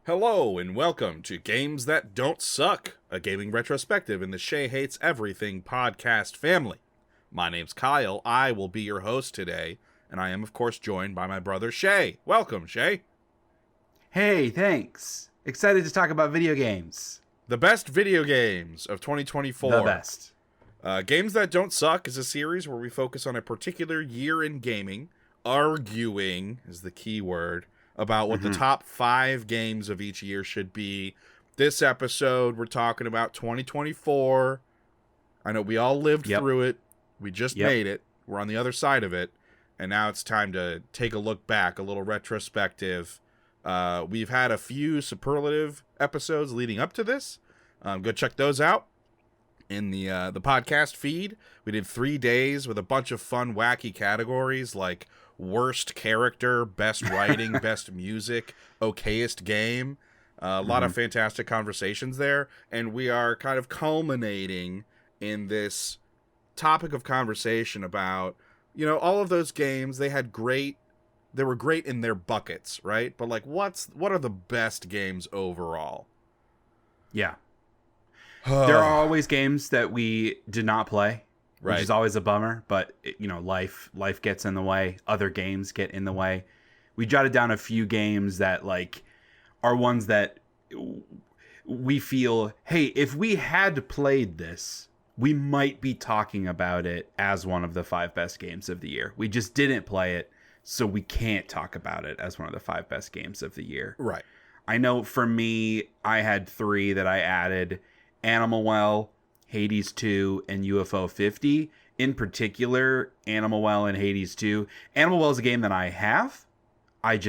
Hello and welcome to Games That Don't Suck, a gaming retrospective in the Shea Hates Everything Podcast family. My name's Kyle, I will be your host today, and I am of course joined by my brother Shea. Welcome, Shea. Hey, thanks. Excited to talk about video games. The best video games of 2024. The best. Games That Don't Suck is a series where we focus on a particular year in gaming. Arguing is the key word about what the top 5 games of each year should be. This episode, we're talking about 2024. I know we all lived through it. We just made it. We're on the other side of it. And now it's time to take a look back, a little retrospective. We've had a few superlative episodes leading up to this. Go check those out in the podcast feed. We did 3 days with a bunch of fun, wacky categories like worst character, best writing, best music, okayest game. A lot of fantastic conversations there. And we are kind of culminating in this topic of conversation about, you know, all of those games. They were great in their buckets, right? But like, what are the best games overall? Yeah. There are always games that we did not play. Which is always a bummer, but life gets in the way. Other games get in the way. We jotted down a few games that like are ones that we feel, hey, if we had played this, we might be talking about it as one of the 5 best games of the year. We just didn't play it, so we can't talk about it as one of the 5 best games of the year. Right. I know for me, I had 3 that I added: Animal Well, Hades 2, and UFO 50. In particular, Animal Well and Hades 2. Animal Well is a game that I have. I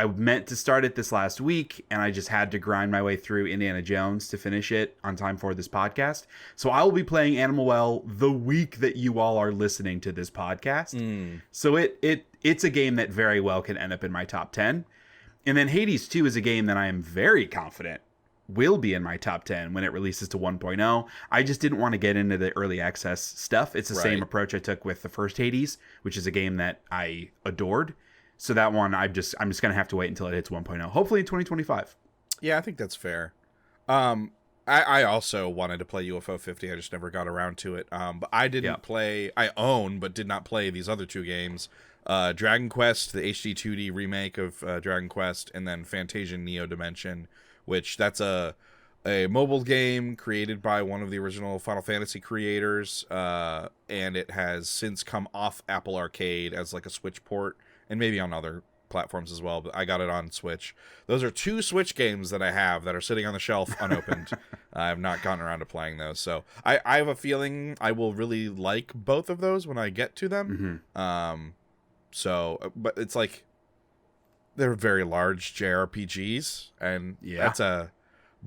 meant to start it this last week, and I just had to grind my way through Indiana Jones to finish it on time for this podcast. So I will be playing Animal Well the week that you all are listening to this podcast. So it's a game that very well can end up in my top 10. And then Hades 2 is a game that I am very confident will be in my top 10 when it releases to 1.0. I just didn't want to get into the early access stuff. It's the same approach I took with the first Hades, which is a game that I adored. So that one, I'm just going to have to wait until it hits 1.0, hopefully in 2025. Yeah, I think that's fair. I also wanted to play UFO 50. I just never got around to it. But I didn't play, I own, but did not play these other 2 games. Dragon Quest, the HD 2D remake of Dragon Quest, and then Fantasia Neo Dimension, which that's a mobile game created by one of the original Final Fantasy creators, and it has since come off Apple Arcade as like a Switch port, and maybe on other platforms as well, but I got it on Switch. Those are 2 Switch games that I have that are sitting on the shelf unopened. I have not gotten around to playing those, so I have a feeling I will really like both of those when I get to them. But it's like, they're very large JRPGs, and that's a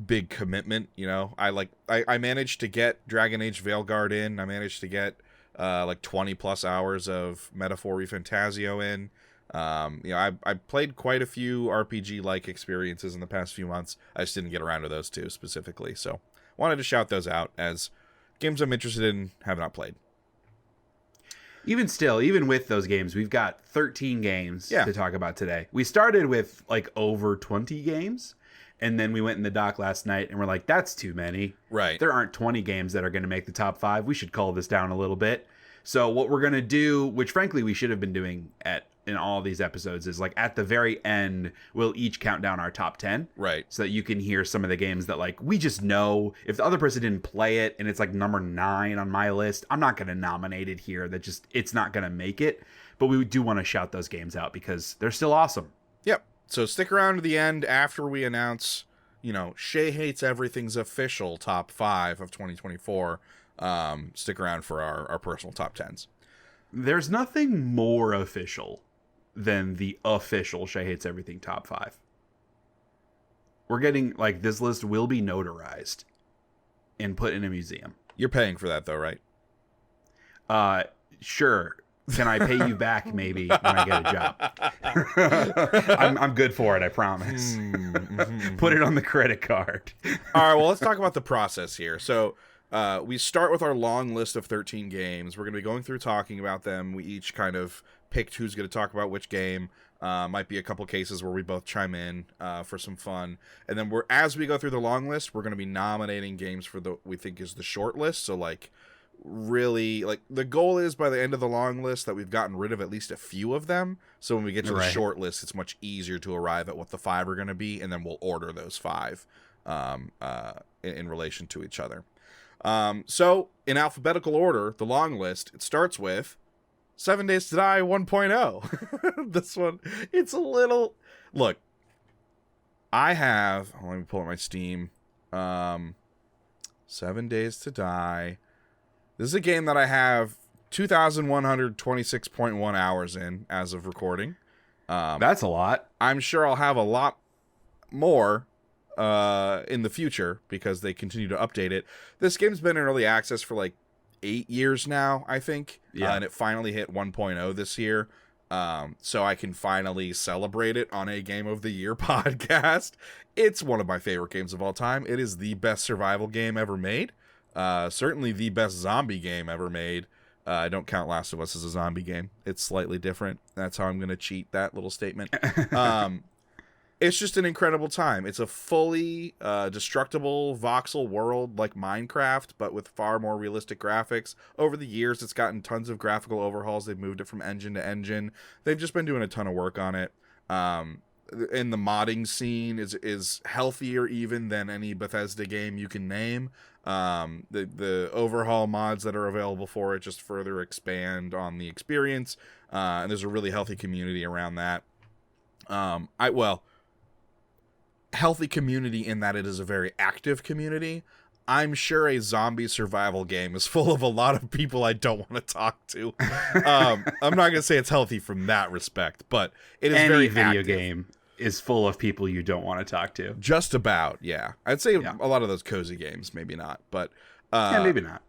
big commitment, you know. I managed to get Dragon Age Veilguard in. I managed to get like 20 plus hours of Metaphor Refantasio in. I played quite a few RPG like experiences in the past few months. I just didn't get around to those 2 specifically, so wanted to shout those out as games I'm interested in, have not played. Even still, even with those games, we've got 13 games to talk about today. We started with like over 20 games, and then we went in the dock last night and we're like, that's too many. Right. There aren't 20 games that are going to make the top 5. We should cull this down a little bit. So what we're going to do, which frankly we should have been doing in all these episodes, is like at the very end, we'll each count down our top 10. Right. So that you can hear some of the games that like we just know if the other person didn't play it and it's like number 9 on my list, I'm not going to nominate it here. It's not going to make it. But we do want to shout those games out because they're still awesome. Yep. So stick around to the end after we announce, Shea Hates Everything's official top 5 of 2024. Stick around for our personal top 10s. There's nothing more official than the official Shea Hates Everything top 5. We're getting, like, this list will be notarized and put in a museum. You're paying for that, though, right? Sure. Can I pay you back, maybe, when I get a job? I'm good for it, I promise. Put it on the credit card. All right, well, let's talk about the process here. So, we start with our long list of 13 games. We're going to be going through talking about them. We each kind of picked who's going to talk about which game. Might be a couple cases where we both chime in for some fun. And then as we go through the long list, we're going to be nominating games for we think is the short list. So like really like the goal is by the end of the long list that we've gotten rid of at least a few of them. So when we get to the short list, it's much easier to arrive at what the 5 are going to be. And then we'll order those 5 in relation to each other. So in alphabetical order, the long list, it starts with 7 Days to Die 1.0. This one, it's a little... Look, I have... let me pull up my Steam. 7 Days to Die. This is a game that I have 2,126.1 hours in as of recording. That's a lot. I'm sure I'll have a lot more in the future because they continue to update it. This game's been in early access for like 8 years now, I think. Yeah. And it finally hit 1.0 this year. So I can finally celebrate it on a Game of the Year podcast. It's one of my favorite games of all time. It is the best survival game ever made. Certainly the best zombie game ever made. I don't count Last of Us as a zombie game. It's slightly different. That's how I'm going to cheat that little statement. It's just an incredible time. It's a fully destructible voxel world like Minecraft, but with far more realistic graphics. Over the years, it's gotten tons of graphical overhauls. They've moved it from engine to engine. They've just been doing a ton of work on it. And the modding scene is healthier even than any Bethesda game you can name. The overhaul mods that are available for it just further expand on the experience. And there's a really healthy community around that. Healthy community in that it is a very active community. I'm sure a zombie survival game is full of a lot of people I don't want to talk to. I'm not going to say it's healthy from that respect, but it is very active. Any video game is full of people you don't want to talk to. Just about, yeah. I'd say a lot of those cozy games, maybe not, but... maybe not.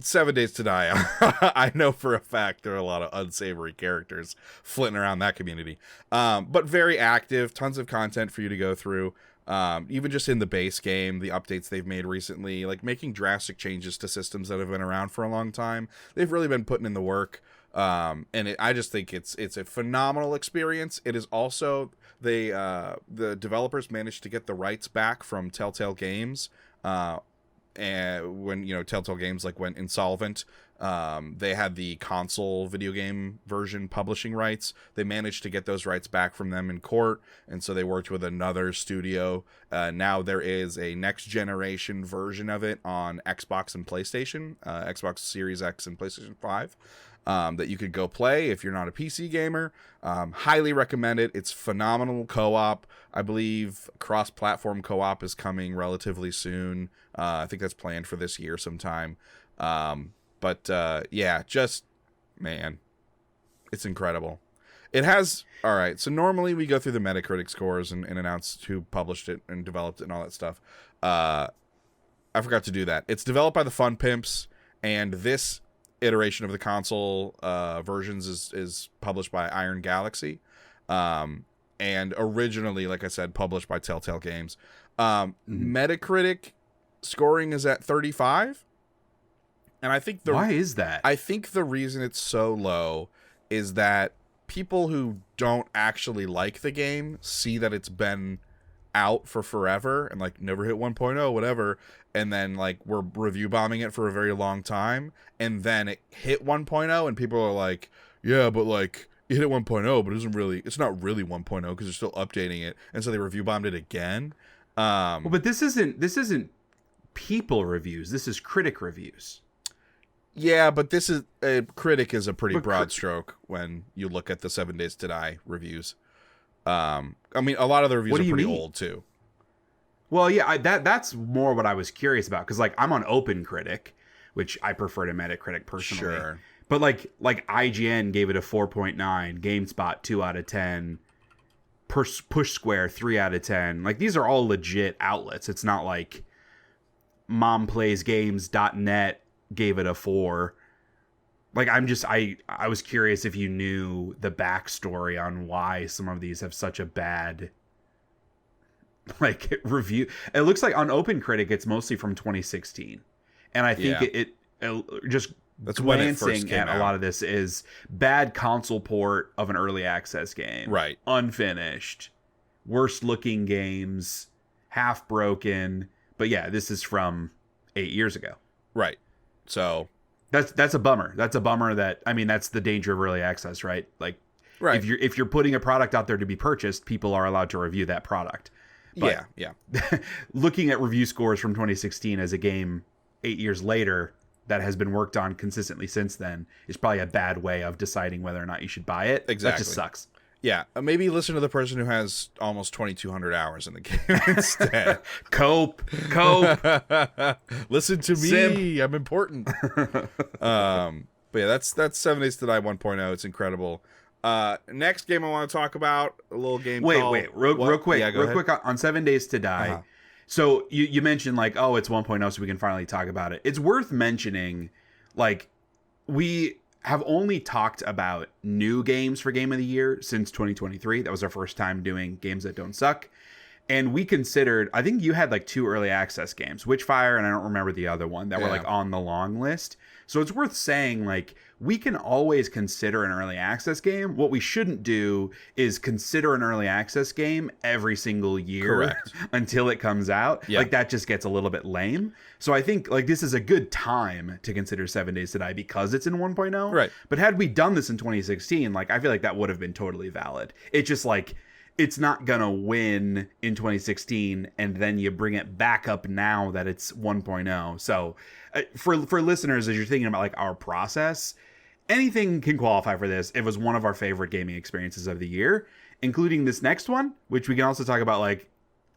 7 Days to Die, I know for a fact there are a lot of unsavory characters flitting around that community. But very active, tons of content for you to go through. Even just in the base game, the updates they've made recently, like making drastic changes to systems that have been around for a long time. They've really been putting in the work. I just think it's a phenomenal experience. It is also the developers managed to get the rights back from Telltale Games. And when Telltale Games went insolvent, they had the console video game version publishing rights. They managed to get those rights back from them in court, and so they worked with another studio. Now there is a next generation version of it on Xbox and PlayStation, Xbox Series X and PlayStation 5. That you could go play if you're not a PC gamer. Highly recommend it. It's phenomenal co-op. I believe cross-platform co-op is coming relatively soon. I think that's planned for this year sometime. Just, man, it's incredible. It has, all right, so normally we go through the Metacritic scores and announce who published it and developed it and all that stuff. I forgot to do that. It's developed by the Fun Pimps, and this iteration of the console versions is published by Iron Galaxy, and originally, like I said, published by Telltale Games. Metacritic scoring is at 35, and I think why is that? I think the reason it's so low is that people who don't actually like the game see that it's been out for forever and never hit 1.0 whatever, and then we're review bombing it for a very long time, and then it hit 1.0 and people are like, yeah, but it hit 1.0 but it's not really 1.0 because they're still updating it, and so they review bombed it again. But this isn't people reviews, this is critic reviews. Yeah, but this is a critic is a pretty broad stroke when you look at the 7 Days to Die reviews. I mean, a lot of the reviews are pretty old too. Well, yeah, that's more what I was curious about, because I'm on OpenCritic, which I prefer to Metacritic personally. Sure. But like IGN gave it a 4.9, GameSpot 2 out of 10, Push Square 3 out of 10. These are all legit outlets. It's not like momplaysgames.net gave it a 4. I was curious if you knew the backstory on why some of these have such a bad review. It looks like on OpenCritic it's mostly from 2016, and I think it just That's when it first glancing came at out. a lot of this is bad console port of an early access game. Right. Unfinished. Worst looking games. Half broken. But yeah, this is from 8 years ago. Right. So that's a bummer. That's a bummer that, I mean, that's the danger of early access, right? Like, right. if you're putting a product out there to be purchased, people are allowed to review that product. But yeah. looking at review scores from 2016 as a game 8 years later that has been worked on consistently since then is probably a bad way of deciding whether or not you should buy it. Exactly. That just sucks. Yeah, maybe listen to the person who has almost 2,200 hours in the game instead. Cope. Listen to me. Simp. I'm important. But yeah, that's 7 Days to Die 1.0. It's incredible. Next game I want to talk about, a little game called... Real quick. Yeah, real quick on 7 Days to Die. Uh-huh. So you mentioned like, oh, it's 1.0, so we can finally talk about it. It's worth mentioning, like, we have only talked about new games for Game of the Year since 2023. That was our first time doing games that don't suck. And we considered, I think you had like 2 early access games, Witchfire, and I don't remember the other one, that were like on the long list. So it's worth saying, like, we can always consider an early access game. What we shouldn't do is consider an early access game every single year until it comes out. Yeah. Like, that just gets a little bit lame. So I think, like, this is a good time to consider 7 Days to Die because it's in 1.0. Right. But had we done this in 2016, like, I feel like that would have been totally valid. It's just like, it's not gonna win in 2016, and then you bring it back up now that it's 1.0. So for listeners, as you're thinking about like our process, anything can qualify for this. It was one of our favorite gaming experiences of the year, including this next one, which we can also talk about. Like,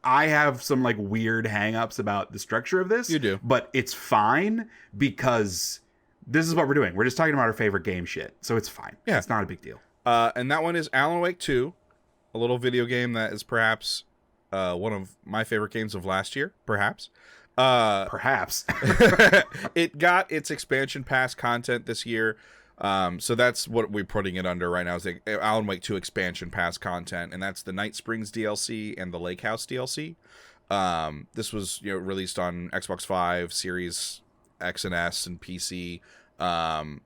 I have some like weird hangups about the structure of this. You do. But it's fine because this is what we're doing. We're just talking about our favorite game shit. So it's fine. Yeah. It's not a big deal. And that one is Alan Wake 2, a little video game that is perhaps one of my favorite games of last year, perhaps. Perhaps. It got its expansion pass content this year. So that's what we're putting it under right now, is the Alan Wake 2 expansion pass content, and that's the Night Springs DLC and the Lake House DLC. This was, released on Xbox 5, Series X and S, and PC.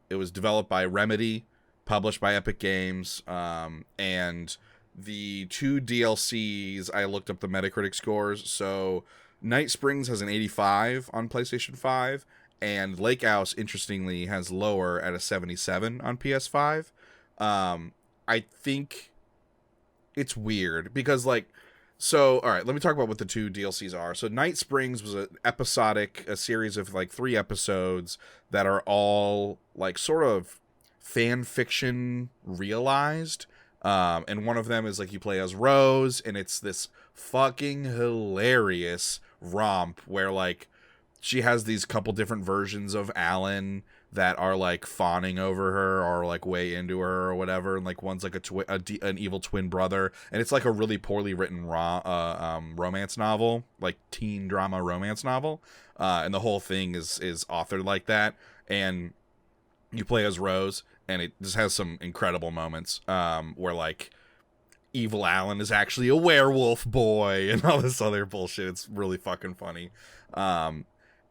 It was developed by Remedy, published by Epic Games, and the 2 DLCs, I looked up the Metacritic scores. So Night Springs has an 85 on PlayStation 5, and Lake House, interestingly, has lower at a 77 on PS5. I think it's weird because, like, so, all right, let me talk about what the 2 DLCs are. So Night Springs was a series of like 3 episodes that are all like sort of fan fiction realized. And one of them is like you play as Rose, and it's this fucking hilarious romp where like she has these couple different versions of Alan that are like fawning over her or like way into her or whatever, and like one's like an evil twin brother, and it's like a really poorly written romance novel, like teen drama romance novel, and the whole thing is authored like that, and you play as Rose, and it just has some incredible moments where like evil Alan is actually a werewolf boy and all this other bullshit. It's really fucking funny.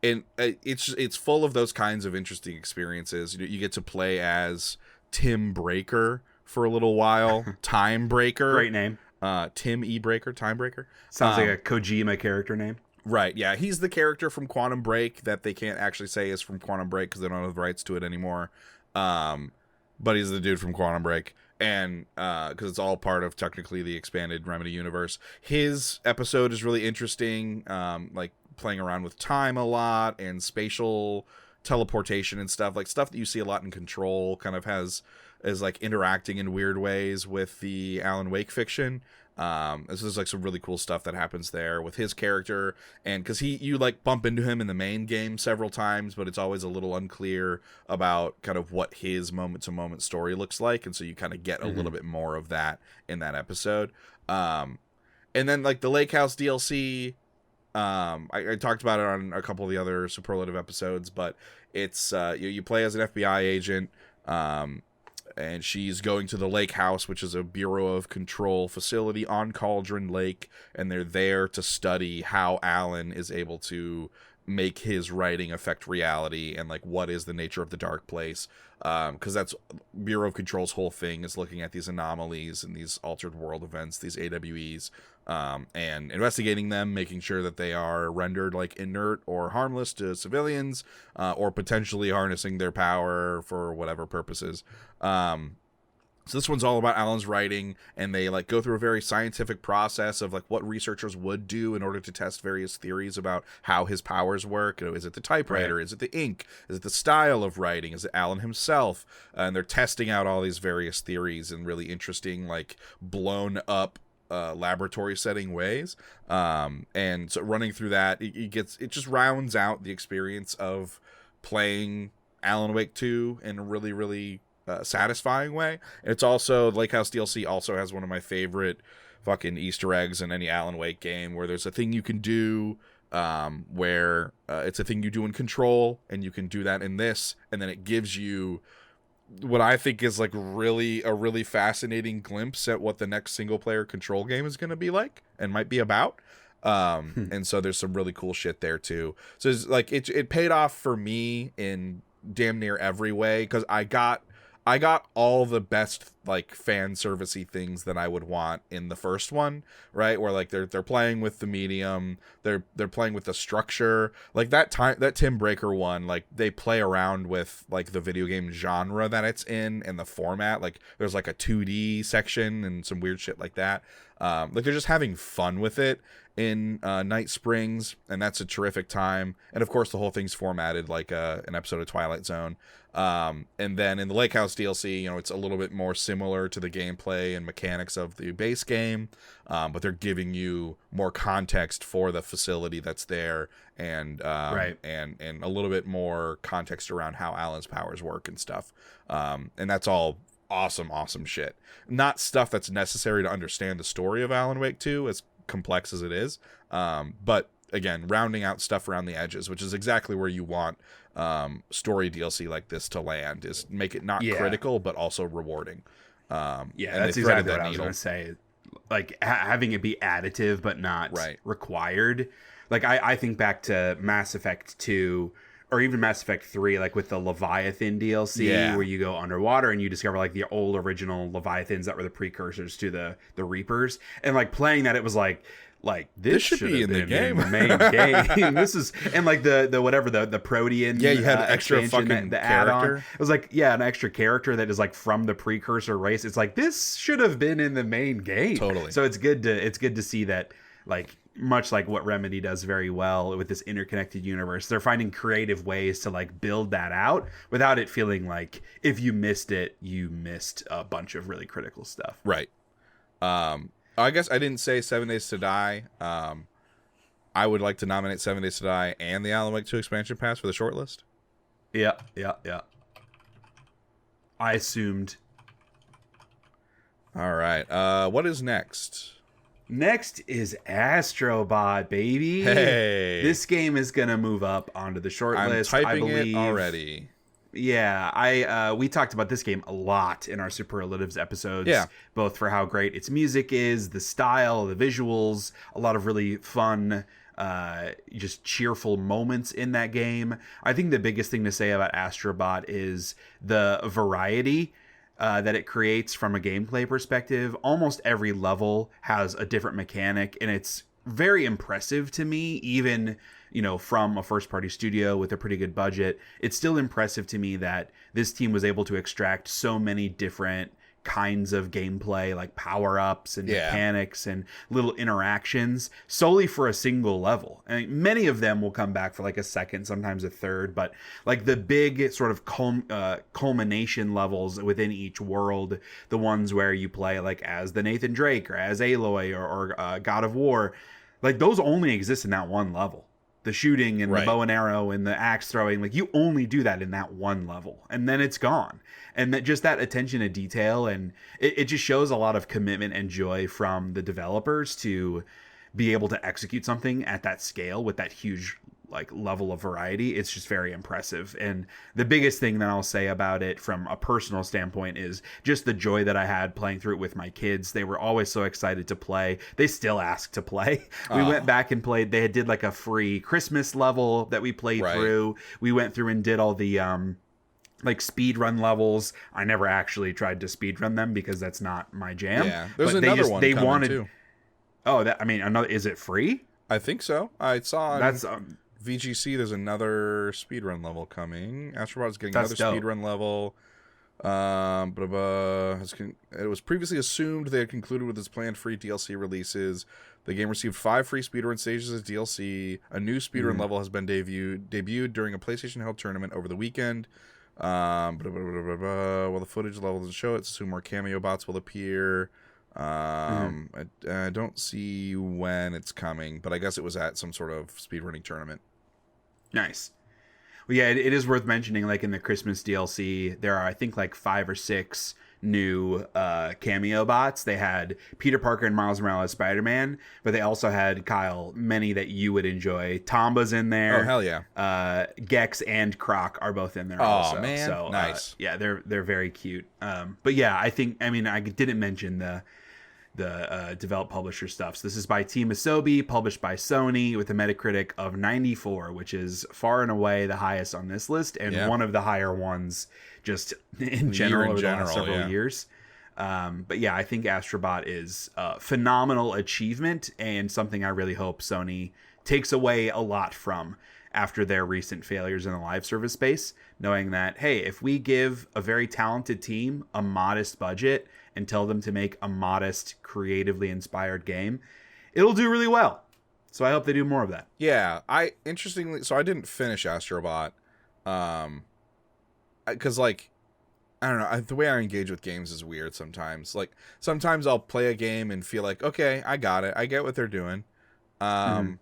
And it's full of those kinds of interesting experiences. You get to play as Tim Breaker for a little while. Time Breaker. Great name. Tim E. Breaker. Time Breaker. Sounds like a Kojima character name. Right, yeah. He's the character from Quantum Break that they can't actually say is from Quantum Break because they don't have the rights to it anymore. But he's the dude from Quantum Break. And because it's all part of technically the expanded Remedy universe. His episode is really interesting, like playing around with time a lot and spatial teleportation and stuff. Like stuff that you see a lot in Control kind of is like interacting in weird ways with the Alan Wake fiction. This is like some really cool stuff that happens there with his character, and because you like bump into him in the main game several times, but it's always a little unclear about kind of what his moment to moment story looks like, and so you kind of get a little bit more of that in that episode. And then like the Lake House DLC, I talked about it on a couple of the other superlative episodes, but it's you play as an FBI agent, and she's going to the Lake House, which is a Bureau of Control facility on Cauldron Lake, and they're there to study how Alan is able to make his writing affect reality, and like what is the nature of the dark place, because that's Bureau of Control's whole thing, is looking at these anomalies and these altered world events, these AWEs, and investigating them, making sure that they are rendered like inert or harmless to civilians, or potentially harnessing their power for whatever purposes. So this one's all about Alan's writing, and they like go through a very scientific process of like what researchers would do in order to test various theories about how his powers work. Is it the typewriter? Right. Is it the ink? Is it the style of writing? Is it Alan himself? And they're testing out all these various theories in really interesting, like blown up laboratory setting ways. And so running through that, it just rounds out the experience of playing Alan Wake 2 in a really, really satisfying way. And it's also, Lake House DLC also has one of my favorite fucking Easter eggs in any Alan Wake game, where there's a thing you can do where it's a thing you do in Control, and you can do that in this, and then it gives you what I think is like a really fascinating glimpse at what the next single player Control game is going to be like and might be about. And so there's some really cool shit there too. So it's like it paid off for me in damn near every way, because I got all the best like fan servicey things that I would want in the first one, right? Where like they're playing with the medium, they're playing with the structure, like that Tim Breaker one, like they play around with like the video game genre that it's in and the format. Like there's like a 2D section and some weird shit like that. Like they're just having fun with it in Night Springs, and that's a terrific time. And of course the whole thing's formatted like an episode of Twilight Zone. And then in the Lake House DLC, it's a little bit more similar to the gameplay and mechanics of the base game, but they're giving you more context for the facility that's there, and and a little bit more context around how Alan's powers work and stuff. And that's all awesome shit. Not stuff that's necessary to understand the story of Alan Wake 2, as complex as it is, but again, rounding out stuff around the edges, which is exactly where you want story DLC like this to land, is make it not critical but also rewarding. That's exactly what I was going to say. Like having it be additive but not required. Like I think back to Mass Effect 2 or even Mass Effect 3, like with the Leviathan DLC, where you go underwater and you discover like the old original Leviathans that were the precursors to the Reapers, and like playing that, it was like this should be in the game, the main game. This is, and like the whatever the Protean, you had an extra fucking the character. It was like an extra character that is like from the precursor race. It's like this should have been in the main game. Totally. So it's good to see that, like much like what Remedy does very well with this interconnected universe, they're finding creative ways to like build that out without it feeling like if you missed it, you missed a bunch of really critical stuff. Right. I guess I didn't say 7 Days to Die. I would like to nominate 7 Days to Die and the Alan Wake 2 expansion pass for the shortlist. Yeah. I assumed. All right. What is next? Next is Astro Bot, baby. Hey. This game is going to move up onto the shortlist. I'm typing it already. Yeah, we talked about this game a lot in our Superlatives episodes, both for how great its music is, the style, the visuals, a lot of really fun, just cheerful moments in that game. I think the biggest thing to say about Astro Bot is the variety that it creates from a gameplay perspective. Almost every level has a different mechanic, and it's very impressive to me, even from a first-party studio with a pretty good budget. It's still impressive to me that this team was able to extract so many different kinds of gameplay, like power-ups and mechanics and little interactions, solely for a single level. And many of them will come back for like a second, sometimes a third, but like the big sort of culmination levels within each world, the ones where you play like as the Nathan Drake or as Aloy or God of War, like those only exist in that one level. The shooting and the bow and arrow and the axe throwing, like you only do that in that one level, and then it's gone. And that attention to detail, and it just shows a lot of commitment and joy from the developers to be able to execute something at that scale with that huge like level of variety. It's just very impressive. And the biggest thing that I'll say about it from a personal standpoint is just the joy that I had playing through it with my kids. They were always so excited to play. They still ask to play. We went back and played. They did like a free Christmas level that we played through. We went through and did all the like speed run levels. I never actually tried to speed run them because that's not my jam. Yeah, there's another one coming too. Oh, another. Is it free? I think so. I saw that's VGC. There's another speedrun level coming. Astro Bot is getting another speedrun level. It was previously assumed they had concluded with its planned free DLC releases. The game received 5 free speedrun stages as DLC. A new speedrun level has been debuted during a PlayStation Held tournament over the weekend. Well, the footage level doesn't show it, so more cameo bots will appear. I don't see when it's coming, but I guess it was at some sort of speedrunning tournament. Nice. Well, yeah, it is worth mentioning, like in the Christmas DLC, there are, I think, like 5 or 6 new cameo bots. They had Peter Parker and Miles Morales Spider-Man, but they also had, Kyle, many that you would enjoy. Tomba's in there. Oh, hell yeah. Gex and Croc are both in there also. Oh, man. So, nice. Yeah, they're very cute. But yeah, I didn't mention the developed publisher stuff. So this is by Team Asobi, published by Sony, with a Metacritic of 94, which is far and away the highest on this list, and one of the higher ones just in general over the last several years. But yeah, I think Astro Bot is a phenomenal achievement and something I really hope Sony takes away a lot from after their recent failures in the live service space, knowing that, hey, if we give a very talented team a modest budget and tell them to make a modest, creatively inspired game, it'll do really well. So I hope they do more of that. Yeah, I didn't finish Astro Bot, because like, I don't know, the way I engage with games is weird sometimes. Like, sometimes I'll play a game and feel like, okay, I got it, I get what they're doing, I'm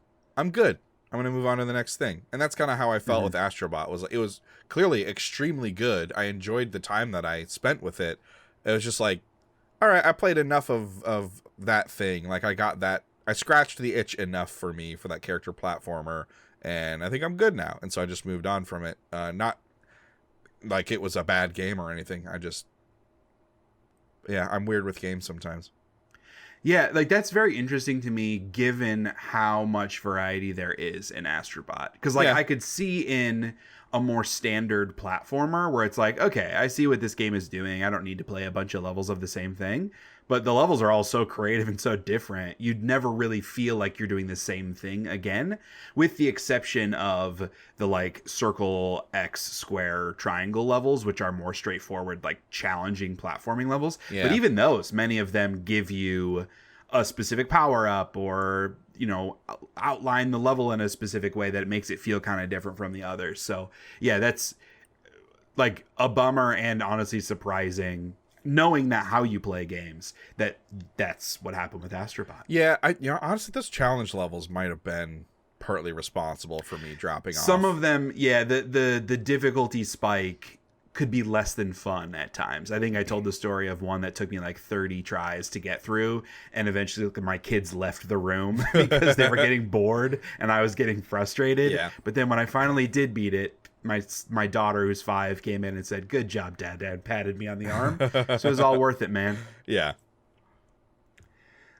good, I'm gonna move on to the next thing. And that's kind of how I felt with Astro Bot. It was clearly extremely good. I enjoyed the time that I spent with it. It was just like, all right, I played enough of that thing. Like, I got that. I scratched the itch enough for me for that character platformer, and I think I'm good now. And so I just moved on from it. Not like it was a bad game or anything. I'm weird with games sometimes. Yeah, like that's very interesting to me, given how much variety there is in Astro Bot. Because I could see in a more standard platformer where it's like, okay, I see what this game is doing. I don't need to play a bunch of levels of the same thing. But the levels are all so creative and so different. You'd never really feel like you're doing the same thing again, with the exception of the like circle, X, square, triangle levels, which are more straightforward, like challenging platforming levels. Yeah. But even those, many of them give you a specific power up or, outline the level in a specific way that it makes it feel kind of different from the others. So yeah, that's like a bummer and honestly surprising, knowing that how you play games, that's what happened with Astro Bot. Yeah, honestly, those challenge levels might have been partly responsible for me dropping off. Some of them, yeah, the difficulty spike could be less than fun at times. I think I told the story of one that took me like 30 tries to get through, and eventually my kids left the room because they were getting bored and I was getting frustrated. Yeah. But then when I finally did beat it, my daughter, who's 5, came in and said, "Good job, Dad." Dad patted me on the arm. So it was all worth it, man. Yeah.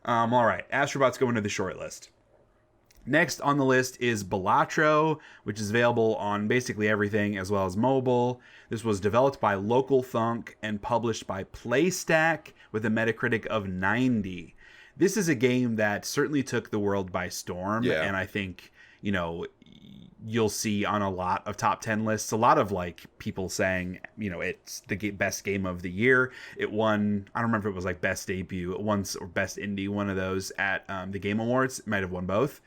All right. Astro Bot's going to the short list. Next on the list is Balatro, which is available on basically everything as well as mobile. This was developed by Local Thunk and published by PlayStack with a Metacritic of 90. This is a game that certainly took the world by storm, and I think, you'll see on a lot of top 10 lists, a lot of like people saying, it's the best game of the year. It won, I don't remember if it was like best debut once or best indie, one of those at the Game Awards. It might have won both.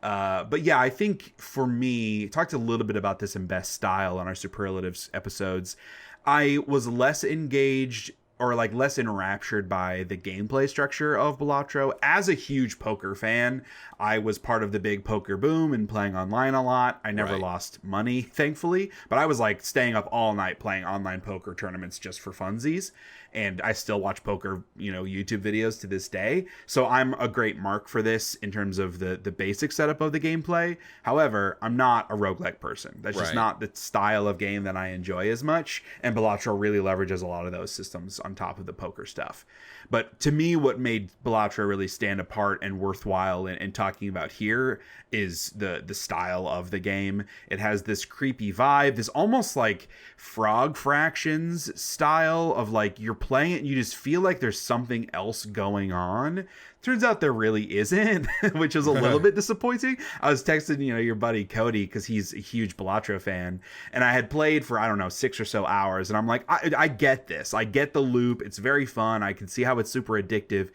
But yeah, I think for me, talked a little bit about this in Best Style on our Superlatives episodes. I was less engaged or like less enraptured by the gameplay structure of Balatro. As a huge poker fan, I was part of the big poker boom and playing online a lot. I never lost money, thankfully, but I was like staying up all night playing online poker tournaments just for funsies. And I still watch poker, YouTube videos to this day. So I'm a great mark for this in terms of the basic setup of the gameplay. However, I'm not a roguelike person. That's just not the style of game that I enjoy as much. And Balatro really leverages a lot of those systems on top of the poker stuff. But to me, what made Balatro really stand apart and worthwhile in talking about here is the style of the game. It has this creepy vibe, this almost like Frog Fractions style of like you're playing it and you just feel like there's something else going on. Turns out there really isn't, which is a little bit disappointing. I was texting, your buddy Cody, because he's a huge Balatro fan, and I had played for, 6 or so hours, and I'm like, I get this. I get the loop. It's very fun. I can see how it's super addictive.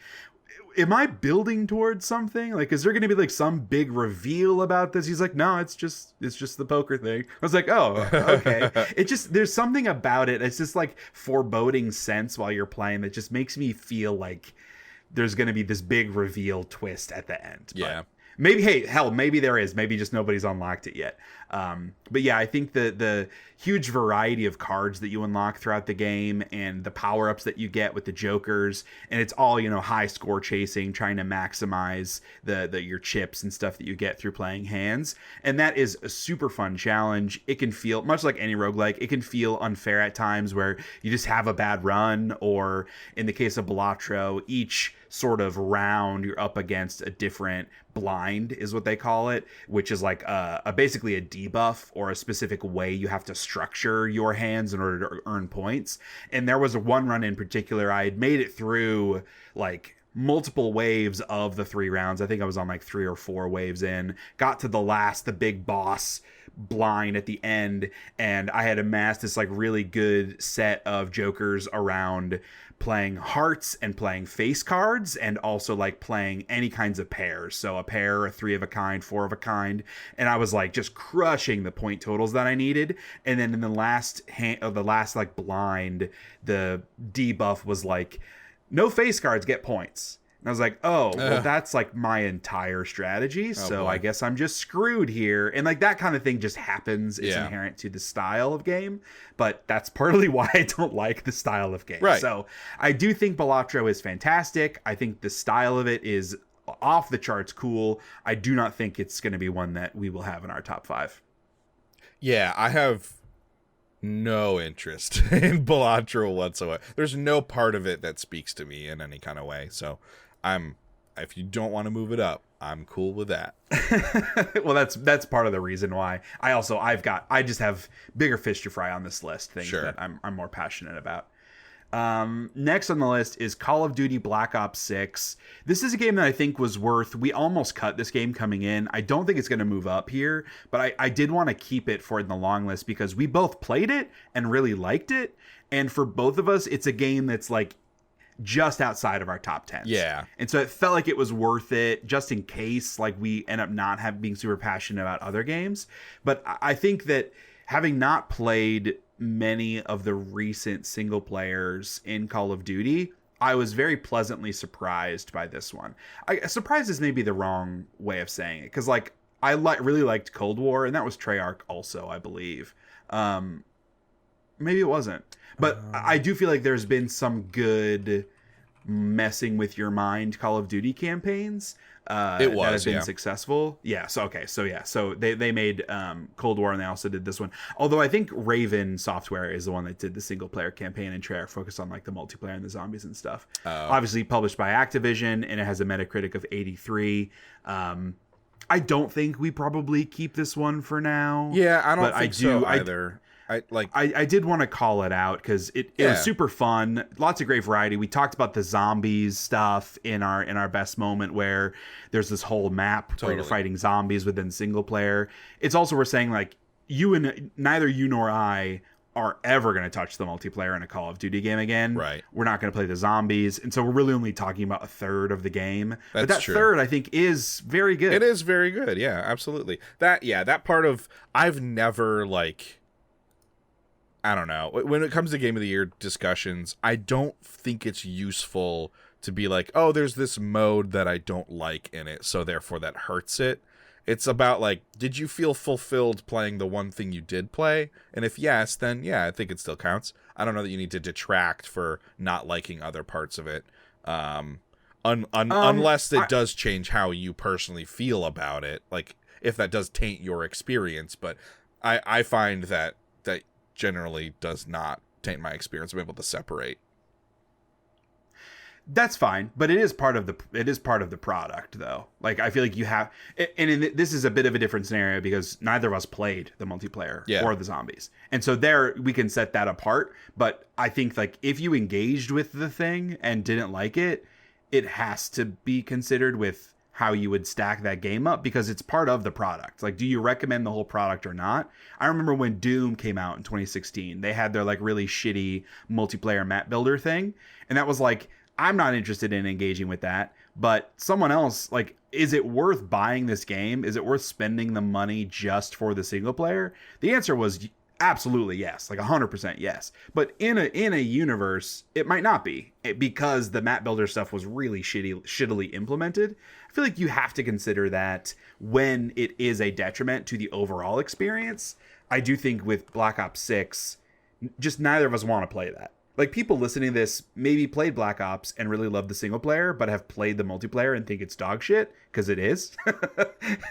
Am I building towards something? Like, is there going to be like some big reveal about this? He's like, no, it's just the poker thing. I was like, oh, okay. There's something about it. It's just like foreboding sense while you're playing that just makes me feel like there's going to be this big reveal twist at the end. Yeah. But maybe there is. Maybe just nobody's unlocked it yet. But yeah, I think the huge variety of cards that you unlock throughout the game and the power-ups that you get with the jokers, and it's all, high score chasing, trying to maximize your chips and stuff that you get through playing hands. And that is a super fun challenge. It can feel, much like any roguelike, it can feel unfair at times where you just have a bad run, or in the case of Balatro, each sort of round you're up against a different blind is what they call it, which is like basically a debuff or a specific way you have to structure your hands in order to earn points. And there was one run in particular, I had made it through like multiple waves of the 3 rounds. I think I was on like 3 or 4 waves in, got to the big boss blind at the end, and I had amassed this like really good set of jokers around playing hearts and playing face cards, and also like playing any kinds of pairs. So a pair, a 3 of a kind, 4 of a kind. And I was like just crushing the point totals that I needed. And then in the last like blind, the debuff was like, no face cards get points. And I was like, well, that's like my entire strategy. So I guess I'm just screwed here. And like that kind of thing just happens. It's inherent to the style of game. But that's partly why I don't like the style of game. Right. So I do think Balatro is fantastic. I think the style of it is off the charts cool. I do not think it's going to be one that we will have in our top 5. Yeah, I have no interest in Balatro whatsoever. There's no part of it that speaks to me in any kind of way. So if you don't want to move it up, I'm cool with that. Well, that's part of the reason why. I just have bigger fish to fry on this list, things that I'm more passionate about. Next on the list is Call of Duty Black Ops 6. This is a game that I think was we almost cut this game coming in. I don't think it's going to move up here, but I did want to keep it for the long list because we both played it and really liked it. And for both of us, it's a game that's like just outside of our top 10s. Yeah. And so it felt like it was worth it just in case like we end up not being super passionate about other games. But I think that having not played many of the recent single players in Call of Duty, I was very pleasantly surprised by this one. Surprised is maybe the wrong way of saying it, because like I really liked Cold War, and that was Treyarch also, I believe. Maybe it wasn't, but I do feel like there's been some good messing with your mind Call of Duty campaigns that have been successful. So they made Cold War, and they also did this one, although I think Raven Software is the one that did the single player campaign, and Treyarch focused on like the multiplayer and the zombies and stuff. Obviously published by Activision, and it has a Metacritic of 83. I don't think we probably keep this one for now. Yeah, I don't think so either. I did want to call it out because it was super fun. Lots of great variety. We talked about the zombies stuff in our best moment, where there's this whole map where you're fighting zombies within single player. It's also we're saying like neither you nor I are ever going to touch the multiplayer in a Call of Duty game again. Right. We're not going to play the zombies. And so we're really only talking about a third of the game. But that third, I think, is very good. It is very good. Yeah, absolutely. That part of, I've never I don't know. When it comes to Game of the Year discussions, I don't think it's useful to be like, oh, there's this mode that I don't like in it, so therefore that hurts it. It's about, like, did you feel fulfilled playing the one thing you did play? And if yes, then yeah, I think it still counts. I don't know that you need to detract for not liking other parts of it. Unless it does change how you personally feel about it. Like, if that does taint your experience. But I find that generally does not taint my experience. I'm able to separate. That's fine, but it is part of the product, though. Like, I feel like you have, and this is a bit of a different scenario because neither of us played the multiplayer or the zombies, and so there we can set that apart. But I think, like, if you engaged with the thing and didn't like it, it has to be considered with how you would stack that game up because it's part of the product. Like, do you recommend the whole product or not? I remember when Doom came out in 2016, they had their, like, really shitty multiplayer map builder thing, and that was like, I'm not interested in engaging with that, but someone else, like, is it worth buying this game? Is it worth spending the money just for the single player? The answer was absolutely yes, like 100% yes. But in a universe, it might not be because the map builder stuff was really shittily implemented. I feel like you have to consider that when it is a detriment to the overall experience. I do think with Black Ops 6, just neither of us want to play that. Like, people listening to this maybe played Black Ops and really love the single player, but have played the multiplayer and think it's dog shit, because it is.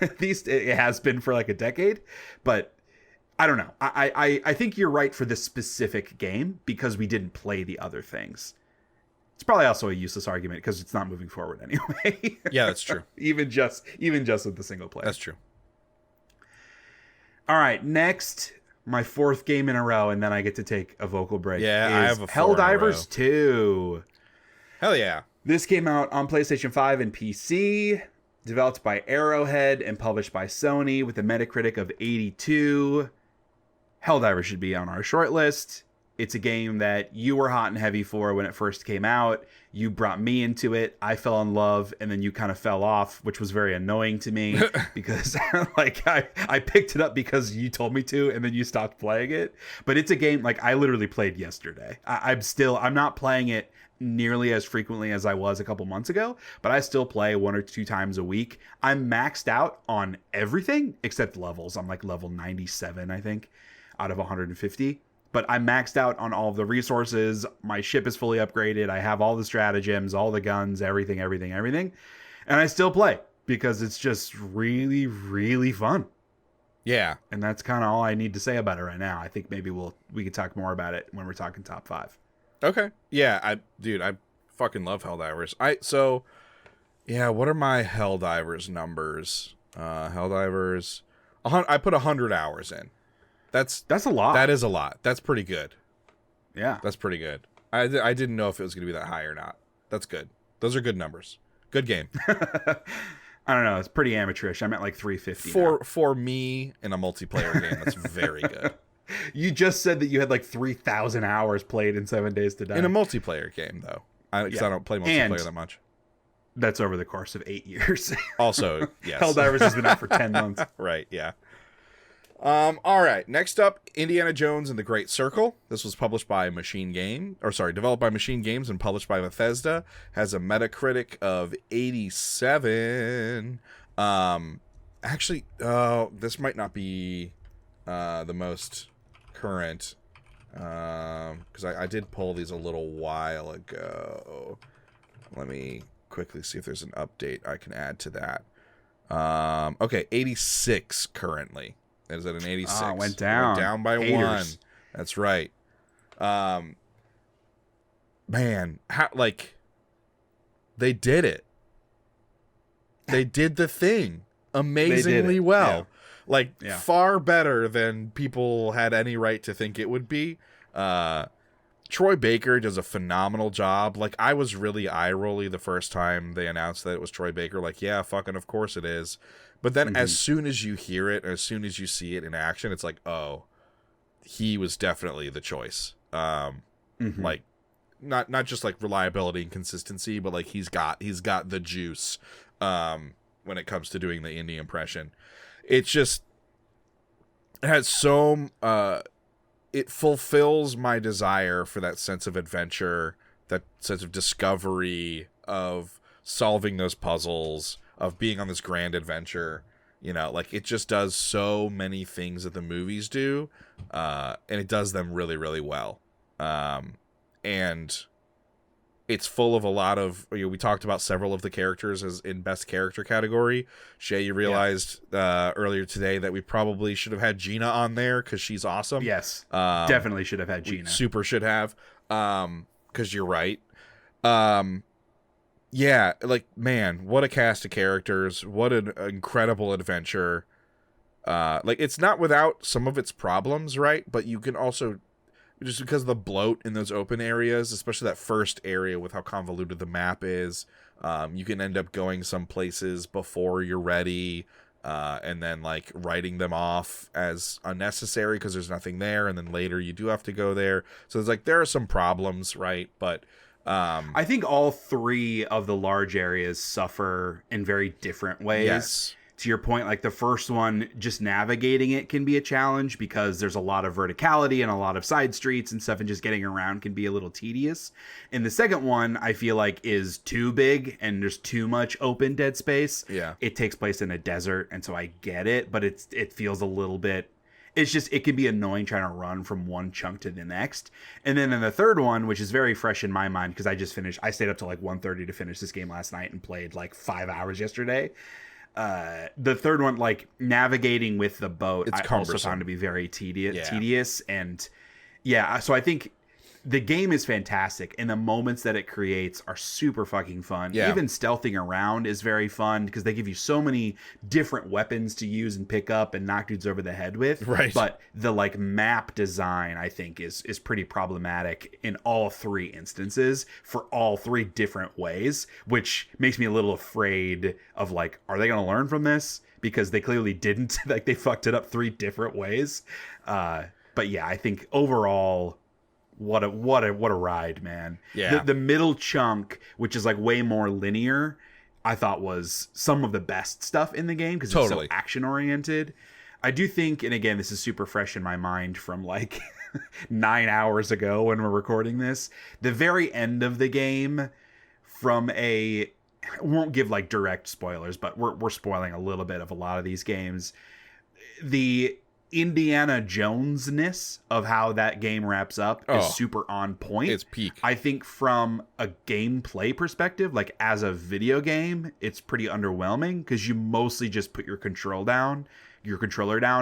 At least it has been for like a decade. But I don't know. I think you're right for this specific game because we didn't play the other things. It's probably also a useless argument because it's not moving forward anyway. Yeah, that's true. even just with the single player. That's true. All right, next, my fourth game in a row, and then I get to take a vocal break. Yeah, I have a 4 Helldivers 2. Hell yeah. This came out on PlayStation 5 and PC, developed by Arrowhead and published by Sony with a Metacritic of 82. Helldivers should be on our short list. It's a game that you were hot and heavy for when it first came out. You brought me into it. I fell in love, and then you kind of fell off, which was very annoying to me because like I picked it up because you told me to, and then you stopped playing it. But it's a game like I literally played yesterday. I'm not playing it nearly as frequently as I was a couple months ago, but I still play 1 or 2 times a week. I'm maxed out on everything except levels. I'm like level 97, I think, out of 150. But I'm maxed out on all of the resources. My ship is fully upgraded. I have all the stratagems, all the guns, everything. And I still play because it's just really, really fun. Yeah. And that's kind of all I need to say about it right now. I think maybe we could talk more about it when we're talking top 5. Okay. Yeah, I fucking love Helldivers. What are my Helldivers numbers? Helldivers. I put 100 hours in. That's a lot. That is a lot. That's pretty good. Yeah. That's pretty good. I didn't know if it was going to be that high or not. That's good. Those are good numbers. Good game. I don't know. It's pretty amateurish. I'm at like 350 for me in a multiplayer game. That's very good. You just said that you had like 3,000 hours played in 7 Days to Die. In a multiplayer game, though. Because I don't play multiplayer that much. That's over the course of 8 years. Also, yes. Helldivers has been out for 10 months. Right, yeah. All right. Next up, Indiana Jones and the Great Circle. This was developed by Machine Games and published by Bethesda. Has a Metacritic of 87. Actually, this might not be the most current, because I did pull these a little while ago. Let me quickly see if there's an update I can add to that. Okay, 86 currently. Is it an 86? Oh, went down. Went down by Haters. 1. That's right. Man, they did it. They did the thing amazingly well. Yeah. Far better than people had any right to think it would be. Troy Baker does a phenomenal job. Like, I was really eye-rolly the first time they announced that it was Troy Baker. Like, yeah, fucking of course it is. But then as soon as you hear it, as soon as you see it in action, it's like, oh, he was definitely the choice. Like, not just like reliability and consistency, but like he's got the juice when it comes to doing the indie impression. It's just, it has so it fulfills my desire for that sense of adventure, that sense of discovery, of solving those puzzles, of being on this grand adventure. You know, like, it just does so many things that the movies do, and it does them really, really well. And it's full of a lot of, you know, we talked about several of the characters as in best character category. Shea, you realized earlier today that we probably should have had Gina on there because she's awesome. Yes, definitely should have had Gina. Super should have, because you're right. Yeah, like, man, what a cast of characters. What an incredible adventure. Like, it's not without some of its problems, right? But you can also, just because of the bloat in those open areas, especially that first area with how convoluted the map is, you can end up going some places before you're ready, and then, like, writing them off as unnecessary because there's nothing there, and then later you do have to go there. So it's like, there are some problems, right? But I think all three of the large areas suffer in very different ways. Yes. To your point, like, the first one, just navigating it can be a challenge because there's a lot of verticality and a lot of side streets and stuff, and just getting around can be a little tedious. And the second one, I feel like, is too big and there's too much open dead space. Yeah. It takes place in a desert, and so I get it, but it feels a little bit... It's just, it can be annoying trying to run from one chunk to the next. And then in the third one, which is very fresh in my mind because I stayed up till like 1:30 to finish this game last night and played like 5 hours yesterday. The third one, like, navigating with the boat, It's I cumbersome. also found to be very tedious. And yeah, so I think the game is fantastic, and the moments that it creates are super fucking fun. Yeah. Even stealthing around is very fun because they give you so many different weapons to use and pick up and knock dudes over the head with. Right. But the, like, map design, I think, is pretty problematic in all three instances for all three different ways, which makes me a little afraid of, like, are they going to learn from this? Because they clearly didn't. Like, they fucked it up three different ways. But yeah, I think overall, what a ride, man. Yeah. The middle chunk, which is like way more linear, I thought was some of the best stuff in the game because it's so action oriented. I do think, and again, this is super fresh in my mind from like 9 hours ago when we're recording this, the very end of the game, from I won't give like direct spoilers, but we're spoiling a little bit of a lot of these games. The Indiana Jones-ness of how that game wraps up is super on point. It's peak. I think from a gameplay perspective, like as a video game, it's pretty underwhelming because you mostly just put your controller down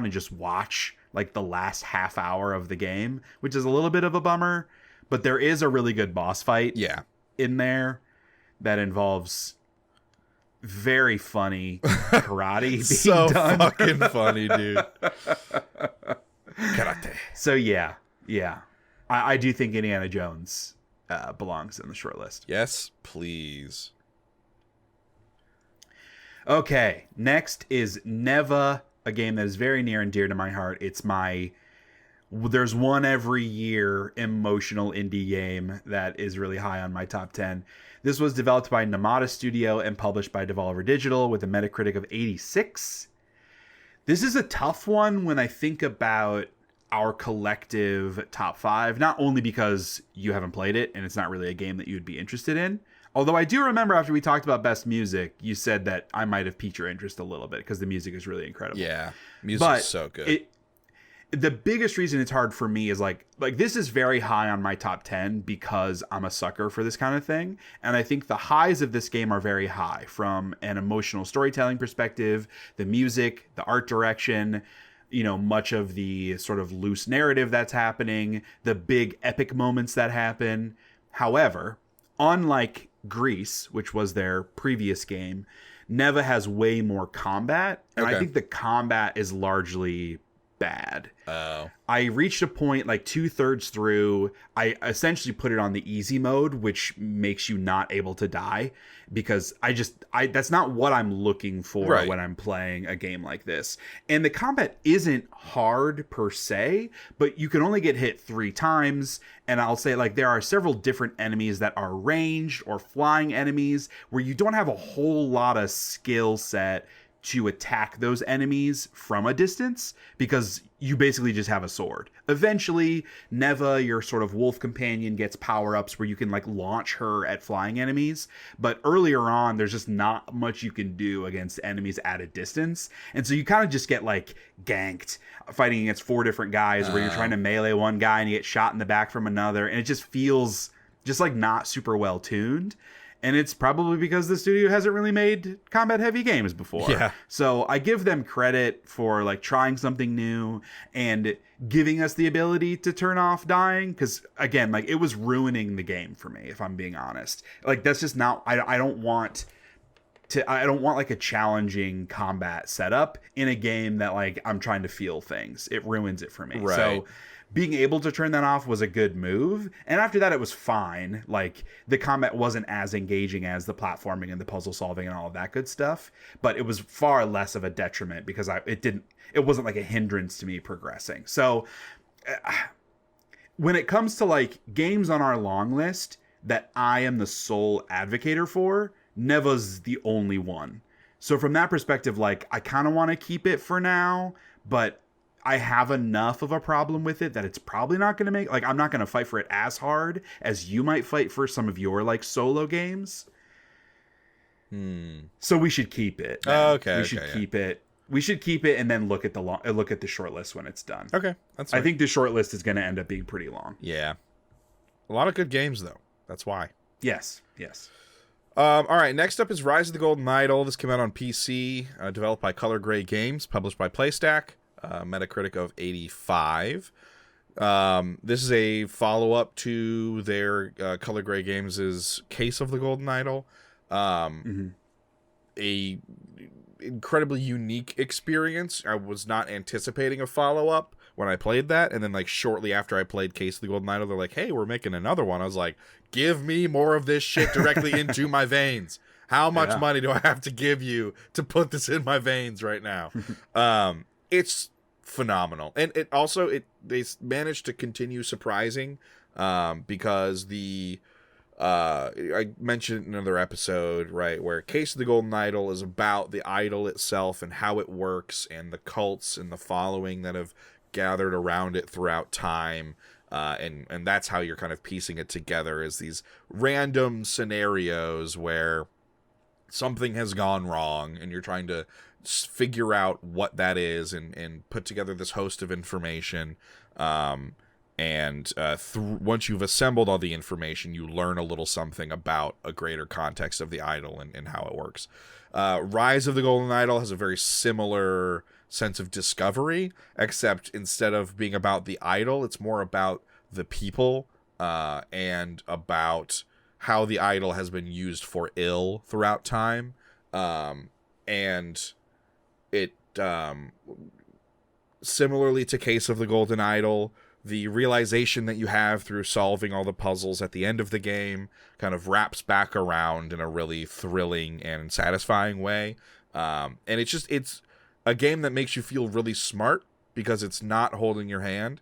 and just watch like the last half hour of the game, which is a little bit of a bummer. But there is a really good boss fight in there that involves very funny karate being so done. Fucking funny, dude. Karate. So yeah. I do think Indiana Jones belongs in the short list. Yes, please. Okay, next is Neva, a game that is very near and dear to my heart. It's there's one every year emotional indie game that is really high on my top 10. This was developed by Namada Studio and published by Devolver Digital with a Metacritic of 86. This is a tough one when I think about our collective top 5, not only because you haven't played it and it's not really a game that you'd be interested in. Although I do remember after we talked about best music, you said that I might have piqued your interest a little bit because the music is really incredible. Yeah, music is so good. The biggest reason it's hard for me is like this is very high on my top 10 because I'm a sucker for this kind of thing. And I think the highs of this game are very high from an emotional storytelling perspective, the music, the art direction, you know, much of the sort of loose narrative that's happening, the big epic moments that happen. However, unlike Greece, which was their previous game, Neva has way more combat. And I think the combat is largely bad. I reached a point like 2/3 through. I essentially put it on the easy mode, which makes you not able to die because that's not what I'm looking for when I'm playing a game like this. And the combat isn't hard per se, but you can only get hit 3 times. And I'll say like there are several different enemies that are ranged or flying enemies where you don't have a whole lot of skill set to attack those enemies from a distance because you basically just have a sword. Eventually, Neva, your sort of wolf companion, gets power-ups where you can like launch her at flying enemies. But earlier on, there's just not much you can do against enemies at a distance. And so you kind of just get like ganked fighting against 4 different guys where you're trying to melee one guy and you get shot in the back from another. And it just feels just like not super well tuned. And it's probably because the studio hasn't really made combat heavy games before. Yeah. So I give them credit for like trying something new and giving us the ability to turn off dying. Cause again, like it was ruining the game for me, if I'm being honest. Like that's just not, I don't want like a challenging combat setup in a game that like I'm trying to feel things. It ruins it for me. Right. So being able to turn that off was a good move. And after that, it was fine. Like, the combat wasn't as engaging as the platforming and the puzzle solving and all of that good stuff. But it was far less of a detriment because it wasn't like a hindrance to me progressing. So, when it comes to, like, games on our long list that I am the sole advocator for, Neva's the only one. So, from that perspective, like, I kind of want to keep it for now, but I have enough of a problem with it that it's probably not going to make, like, I'm not going to fight for it as hard as you might fight for some of your, like, solo games. So we should keep it. Okay. We should keep it. We should keep it and then look at the short list when it's done. Okay. That's fine. I think the short list is going to end up being pretty long. Yeah. A lot of good games, though. That's why. Yes. All right, next up is Rise of the Golden Idol. This came out on PC, developed by Color Gray Games, published by PlayStack. Metacritic of 85. This is a follow-up to their Color Gray Games' Case of the Golden Idol. A incredibly unique experience. I was not anticipating a follow-up when I played that, and then like shortly after I played Case of the Golden Idol, they're like, hey, we're making another one. I was like, give me more of this shit directly into my veins. How much money do I have to give you to put this in my veins right now? It's phenomenal. And it also, they managed to continue surprising because I mentioned in another episode, right, where Case of the Golden Idol is about the idol itself and how it works and the cults and the following that have gathered around it throughout time. And that's how you're kind of piecing it together, is these random scenarios where something has gone wrong and you're trying to figure out what that is and put together this host of information. Once you've assembled all the information, you learn a little something about a greater context of the idol and how it works. Rise of the Golden Idol has a very similar sense of discovery, except instead of being about the idol, it's more about the people and about how the idol has been used for ill throughout time. And it, similarly to Case of the Golden Idol, the realization that you have through solving all the puzzles at the end of the game kind of wraps back around in a really thrilling and satisfying way. And it's a game that makes you feel really smart because it's not holding your hand.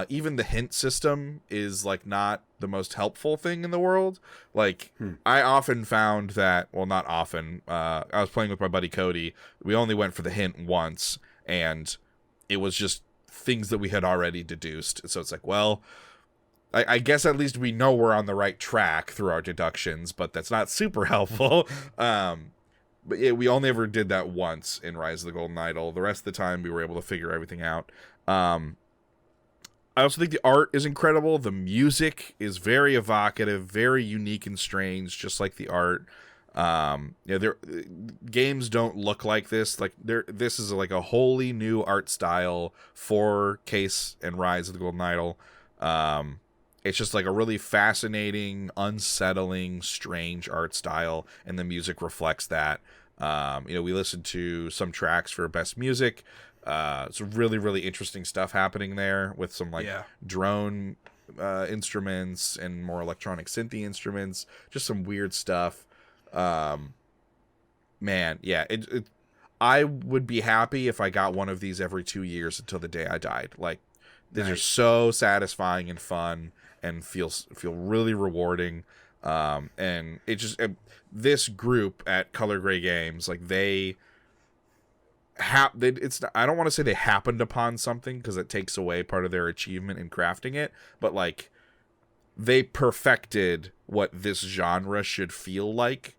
Even the hint system is like not the most helpful thing in the world. Like I often found that, well, not often, I was playing with my buddy Cody. We only went for the hint once and it was just things that we had already deduced. So it's like, well, I guess at least we know we're on the right track through our deductions, but that's not super helpful. But yeah, we only ever did that once in Rise of the Golden Idol. The rest of the time we were able to figure everything out. I also think the art is incredible. The music is very evocative, very unique and strange, just like the art. Games don't look like this. Like this is like a wholly new art style for Case and Rise of the Golden Idol. It's just like a really fascinating, unsettling, strange art style, and the music reflects that. We listened to some tracks for Best Music. Some really, really interesting stuff happening there with some drone instruments and more electronic synthy instruments. Just some weird stuff. I would be happy if I got one of these every 2 years until the day I died. Like, these are so satisfying and fun and feel really rewarding. And it just, this group at Color Gray Games, like I don't want to say they happened upon something because it takes away part of their achievement in crafting it, but like they perfected what this genre should feel like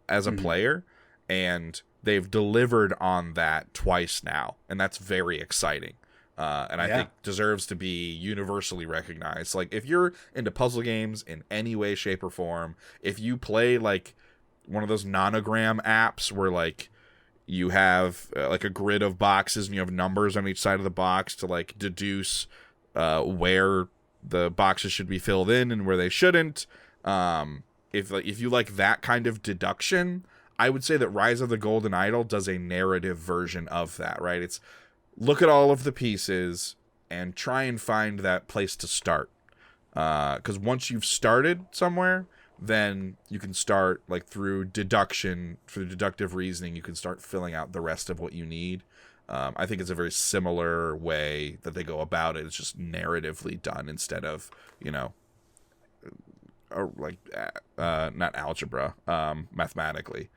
as a player, and they've delivered on that twice now, and that's very exciting. And I think deserves to be universally recognized. Like, if you're into puzzle games in any way, shape, or form, if you play like one of those nonogram apps where like you have like a grid of boxes and you have numbers on each side of the box to like deduce where the boxes should be filled in and where they shouldn't. If you like that kind of deduction, I would say that Rise of the Golden Idol does a narrative version of that, right? It's look at all of the pieces and try and find that place to start. Because once you've started somewhere, then you can start like through deductive reasoning, you can start filling out the rest of what you need. I think it's a very similar way that they go about it. It's just narratively done instead of, not algebra, mathematically.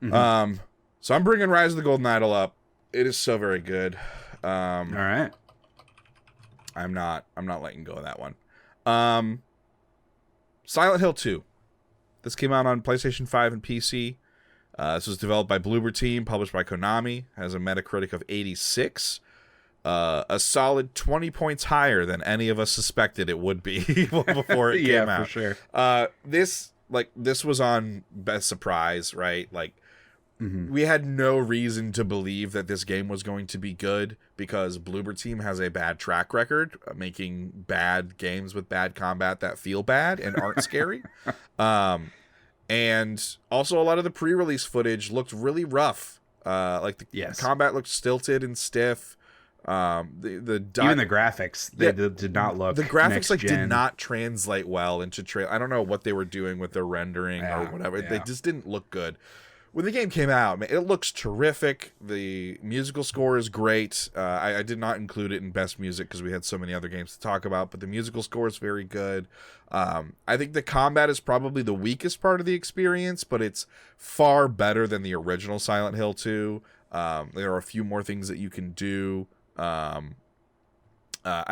So I'm bringing Rise of the Golden Idol up. It is so very good. All right. I'm not letting go of that one. Silent Hill 2. This came out on PlayStation 5 and PC. This was developed by Bloober Team, published by Konami. Has a Metacritic of 86. A solid 20 points higher than any of us suspected it would be before it came out. For sure. This was on Best Surprise, right? Like, we had no reason to believe that this game was going to be good because Bloober Team has a bad track record of making bad games with bad combat that feel bad and aren't scary. And also a lot of the pre-release footage looked really rough. The combat looked stilted and stiff. Even the graphics, they did not look. The graphics next-gen. did not translate well into I don't know what they were doing with their rendering or whatever. They just didn't look good. When the game came out, man, it looks terrific. The musical score is great. I did not include it in Best Music because we had so many other games to talk about, but the musical score is very good. I think the combat is probably the weakest part of the experience, but it's far better than the original Silent Hill 2. There are a few more things that you can do. I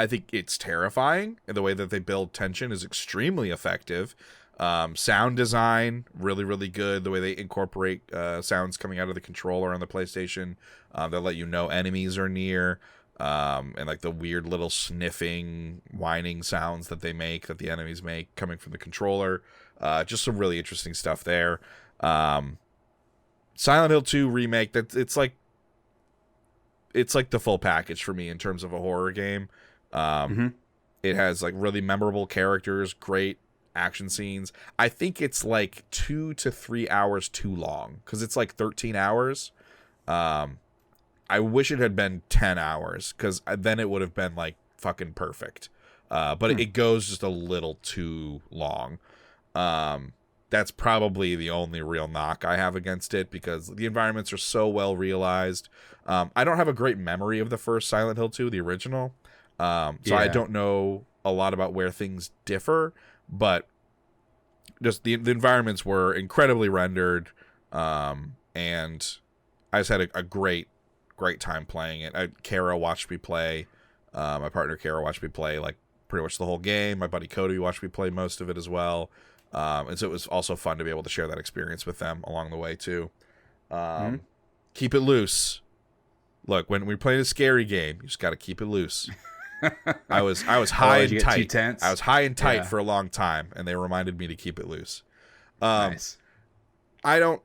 think it's terrifying, and the way that they build tension is extremely effective. Sound design, really, really good. The way they incorporate sounds coming out of the controller on the PlayStation that let you know enemies are near, and like the weird little sniffing, whining sounds that they make, that the enemies make coming from the controller. Just some really interesting stuff there. Silent Hill 2 Remake, it's like the full package for me in terms of a horror game. It has like really memorable characters, great action scenes. I think it's like 2 to 3 hours too long because it's like 13 hours. I wish it had been 10 hours because then it would have been like fucking perfect. But it goes just a little too long. That's probably the only real knock I have against it because the environments are so well realized. I don't have a great memory of the first Silent Hill 2, the original. So I don't know a lot about where things differ. But just the environments were incredibly rendered, and I just had a great time playing it. Kara watched me play. My partner Kara watched me play like pretty much the whole game. My buddy Cody watched me play most of it as well, and so it was also fun to be able to share that experience with them along the way too. Keep it loose. Look, when we're playing a scary game, you just got to keep it loose. I was high and tight. I was high and tight for a long time, and they reminded me to keep it loose. Nice. I don't.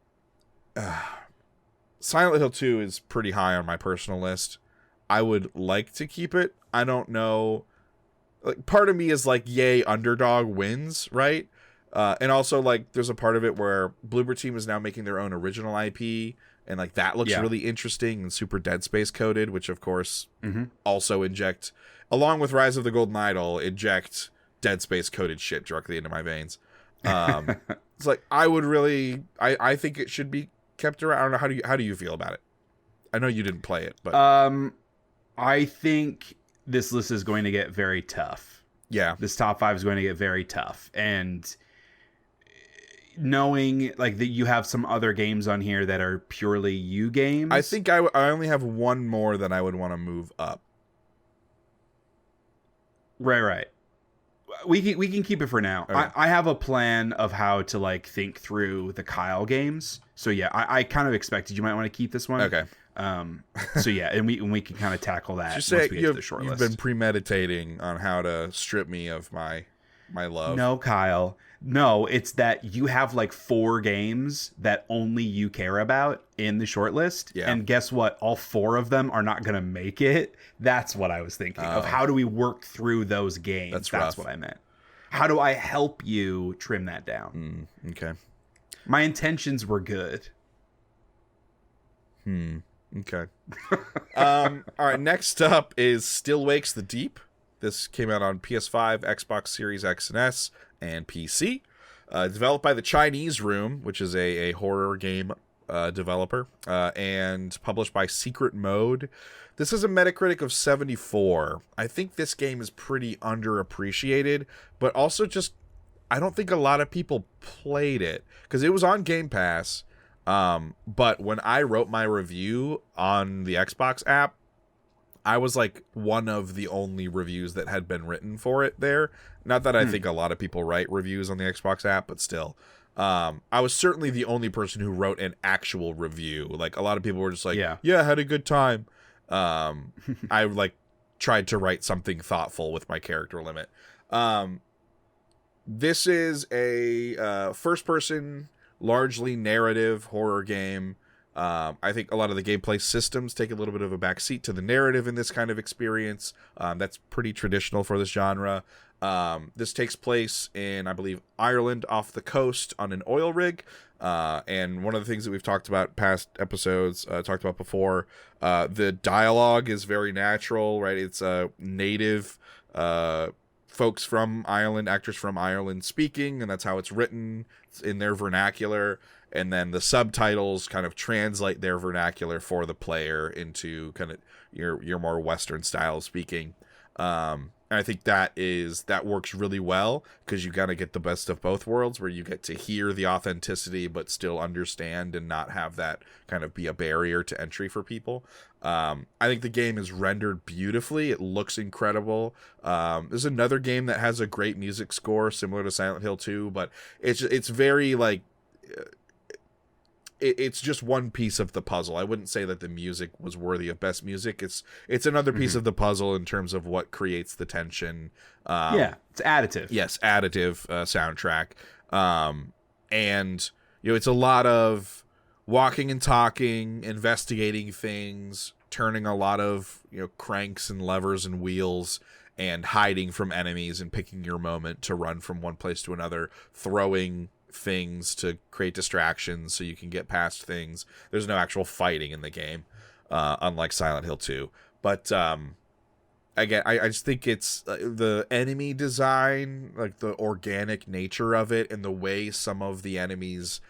Silent Hill 2 is pretty high on my personal list. I would like to keep it. I don't know. Like, part of me is like, yay, underdog wins, right? And also, like, there's a part of it where Bloober Team is now making their own original IP, and like that looks really interesting and super Dead Space coded, which of course also inject. Along with Rise of the Golden Idol, inject Dead Space coded shit directly into my veins. It's like I think it should be kept around. I don't know, how do you feel about it? I know you didn't play it, but I think this list is going to get very tough. Yeah, this top 5 is going to get very tough, and knowing like that you have some other games on here that are purely you games. I think I only have one more that I would want to move up. Right. We can keep it for now. Okay. I have a plan of how to like think through the Kyle games. So yeah, I kind of expected you might want to keep this one. Okay. So yeah, and we can kind of tackle that Just once say we get to the short you've list. been premeditating on how to strip me of my love. No, Kyle. No, it's that you have like 4 games that only you care about in the short list. Yeah. And guess what? All 4 of them are not going to make it. That's what I was thinking of. How do we work through those games? That's rough. What I meant. How do I help you trim that down? Okay. My intentions were good. Okay. All right. Next up is Still Wakes the Deep. This came out on PS5, Xbox Series X and S, and PC. Developed by the Chinese Room, which is a horror game developer, and published by Secret Mode. This is a Metacritic of 74. I think this game is pretty underappreciated, but also just I don't think a lot of people played it because it was on Game Pass. But when I wrote my review on the Xbox app, I was like one of the only reviews that had been written for it there. Not that I think a lot of people write reviews on the Xbox app, but still. I was certainly the only person who wrote an actual review. Like a lot of people were just like, yeah, I had a good time. I like tried to write something thoughtful with my character limit. This is a first person, largely narrative horror game. I think a lot of the gameplay systems take a little bit of a backseat to the narrative in this kind of experience. That's pretty traditional for this genre. This takes place in, I believe, Ireland off the coast on an oil rig. And one of the things that we've talked about past episodes, talked about before, the dialogue is very natural, right? It's native folks from Ireland, actors from Ireland speaking, and that's how it's written. It's in their vernacular. And then the subtitles kind of translate their vernacular for the player into kind of your more Western style speaking. And I think that works really well because you gotta get the best of both worlds, where you get to hear the authenticity but still understand and not have that kind of be a barrier to entry for people. I think the game is rendered beautifully. It looks incredible. There's another game that has a great music score similar to Silent Hill 2, but it's very like it's just one piece of the puzzle. I wouldn't say that the music was worthy of best music. It's another piece of the puzzle in terms of what creates the tension. It's additive. Yes, additive soundtrack. And it's a lot of walking and talking, investigating things, turning a lot of cranks and levers and wheels, and hiding from enemies and picking your moment to run from one place to another, throwing things to create distractions so you can get past things. There's no actual fighting in the game, unlike Silent Hill 2. But again, I just think it's the enemy design, like the organic nature of it, and the way some of the enemies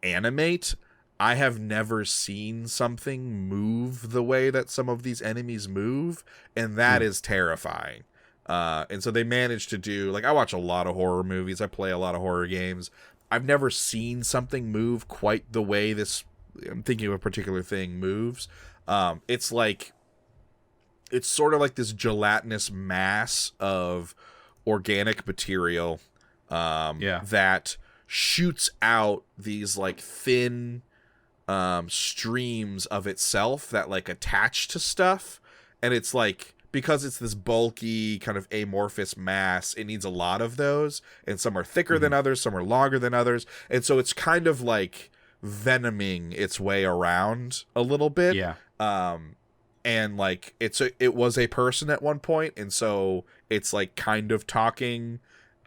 animate. I have never seen something move the way that some of these enemies move, and that is terrifying. And so they managed to do, like, I watch a lot of horror movies. I play a lot of horror games. I've never seen something move quite the way this, I'm thinking of a particular thing, moves. It's sort of like this gelatinous mass of organic material that shoots out these, like, thin streams of itself that, like, attach to stuff. And it's like, because it's this bulky kind of amorphous mass, it needs a lot of those, and some are thicker than others, some are longer than others, and so it's kind of like venoming its way around a little bit. And like it was a person at one point, and so it's like kind of talking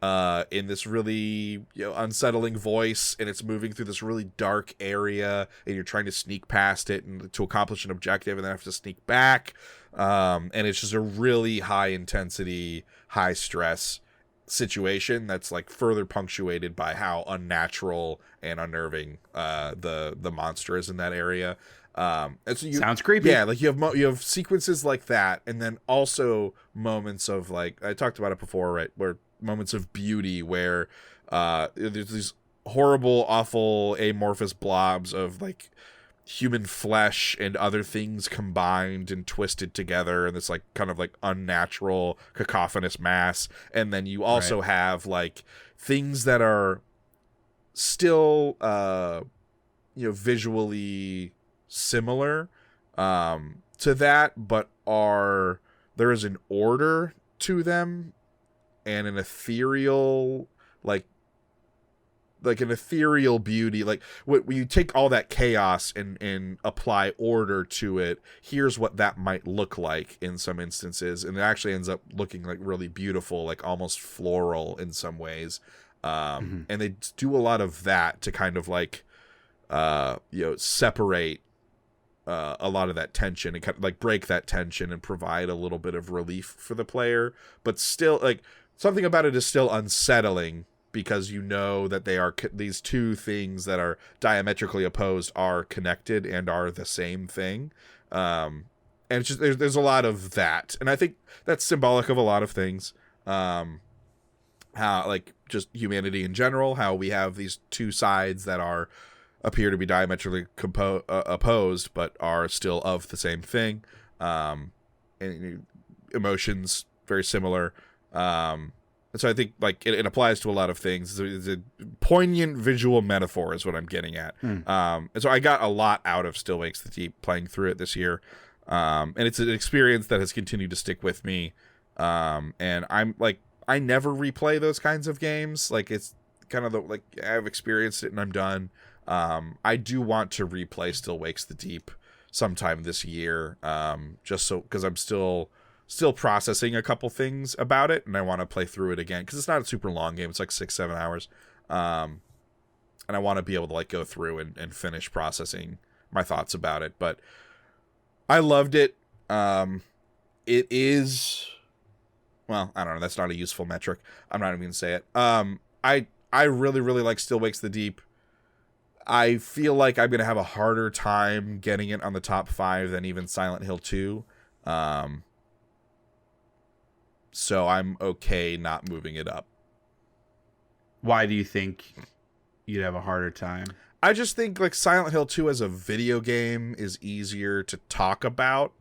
in this really unsettling voice, and it's moving through this really dark area, and you're trying to sneak past it and to accomplish an objective, and then have to sneak back. And it's just a really high intensity, high stress situation that's like further punctuated by how unnatural and unnerving the monster is in that area. And so sounds creepy. Yeah, like you have sequences like that, and then also moments of, like, I talked about it before, right, where moments of beauty where there's these horrible, awful, amorphous blobs of like human flesh and other things combined and twisted together in this like kind of like unnatural cacophonous mass. And then you also have like things that are still visually similar to that, but there is an order to them and an ethereal like an ethereal beauty. Like when you take all that chaos and apply order to it, here's what that might look like in some instances, and it actually ends up looking like really beautiful, like almost floral in some ways. And they do a lot of that to kind of like separate a lot of that tension and kind of like break that tension and provide a little bit of relief for the player, but still like something about it is still unsettling, because you know that they are these two things that are diametrically opposed are connected and are the same thing. And it's just there's a lot of that, and I think that's symbolic of a lot of things. How like just humanity in general, how we have these two sides that appear to be diametrically opposed, but are still of the same thing. And emotions very similar. And so I think like it applies to a lot of things. It's a poignant visual metaphor is what I'm getting at. And so I got a lot out of Still Wakes the Deep playing through it this year. And it's an experience that has continued to stick with me. And I'm like, I never replay those kinds of games. Like it's kind of like I've experienced it and I'm done. I do want to replay Still Wakes the Deep sometime this year. Just so, because I'm still processing a couple things about it, and I want to play through it again, because it's not a super long game. It's like 6-7 hours. And I want to be able to like go through and finish processing my thoughts about it. But I loved it. It is, well, I don't know. That's not a useful metric. I'm not even going to say it. I really, really like Still Wakes the Deep. I feel like I'm going to have a harder time getting it on the top 5 than even Silent Hill 2. So I'm okay not moving it up. Why do you think you'd have a harder time? I just think like Silent Hill 2 as a video game is easier to talk about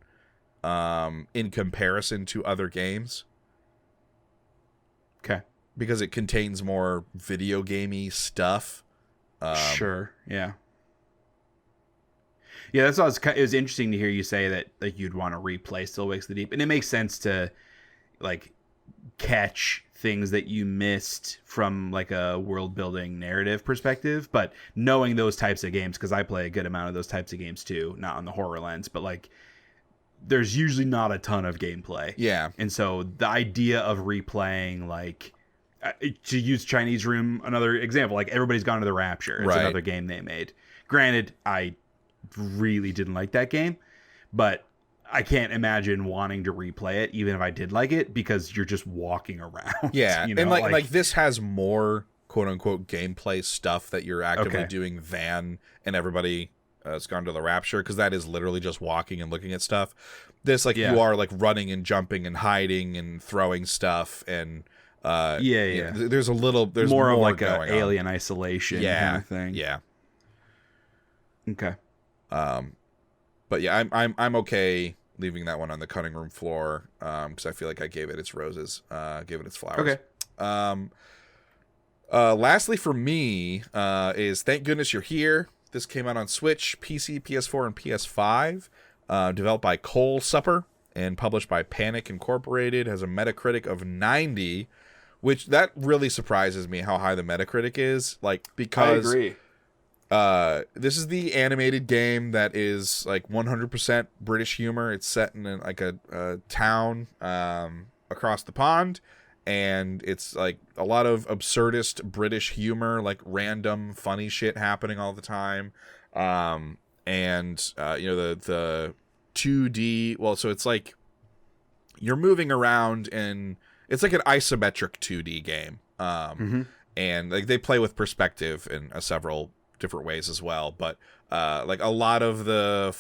in comparison to other games. Okay. Because it contains more video gamey stuff. Sure. Yeah. Yeah, that's what it was interesting to hear you say that like you'd want to replay Still Wakes the Deep, and it makes sense to like catch things that you missed from like a world building narrative perspective. But knowing those types of games, because I play a good amount of those types of games too, not on the horror lens, but like there's usually not a ton of gameplay. Yeah. And so the idea of replaying, like to use Chinese Room, another example, like Everybody's Gone to the Rapture. It's another game they made. Granted, I really didn't like that game, but I can't imagine wanting to replay it, even if I did like it, because you're just walking around. Yeah, you know? And like this has more quote unquote gameplay stuff that you're actively doing than and Everybody Has Gone to the Rapture, because that is literally just walking and looking at stuff. This you are like running and jumping and hiding and throwing stuff and there's more of like a Alien Isolation kind of thing. Yeah. Okay. But yeah, I'm okay leaving that one on the cutting room floor, because I feel like I gave it its roses, gave it its flowers. Okay. Lastly for me is Thank Goodness You're Here. This came out on Switch, PC, PS4, and PS5. Developed by Cole Supper and published by Panic Incorporated. Has a Metacritic of 90, which that really surprises me how high the Metacritic is. Like, because I agree. This is the animated game that is like 100% British humor. It's set in like a town across the pond, and it's like a lot of absurdist British humor, like random funny shit happening all the time. The 2D, well, so it's like you're moving around, and it's like an isometric 2D game. And like they play with perspective in several different ways as well, but like a lot of the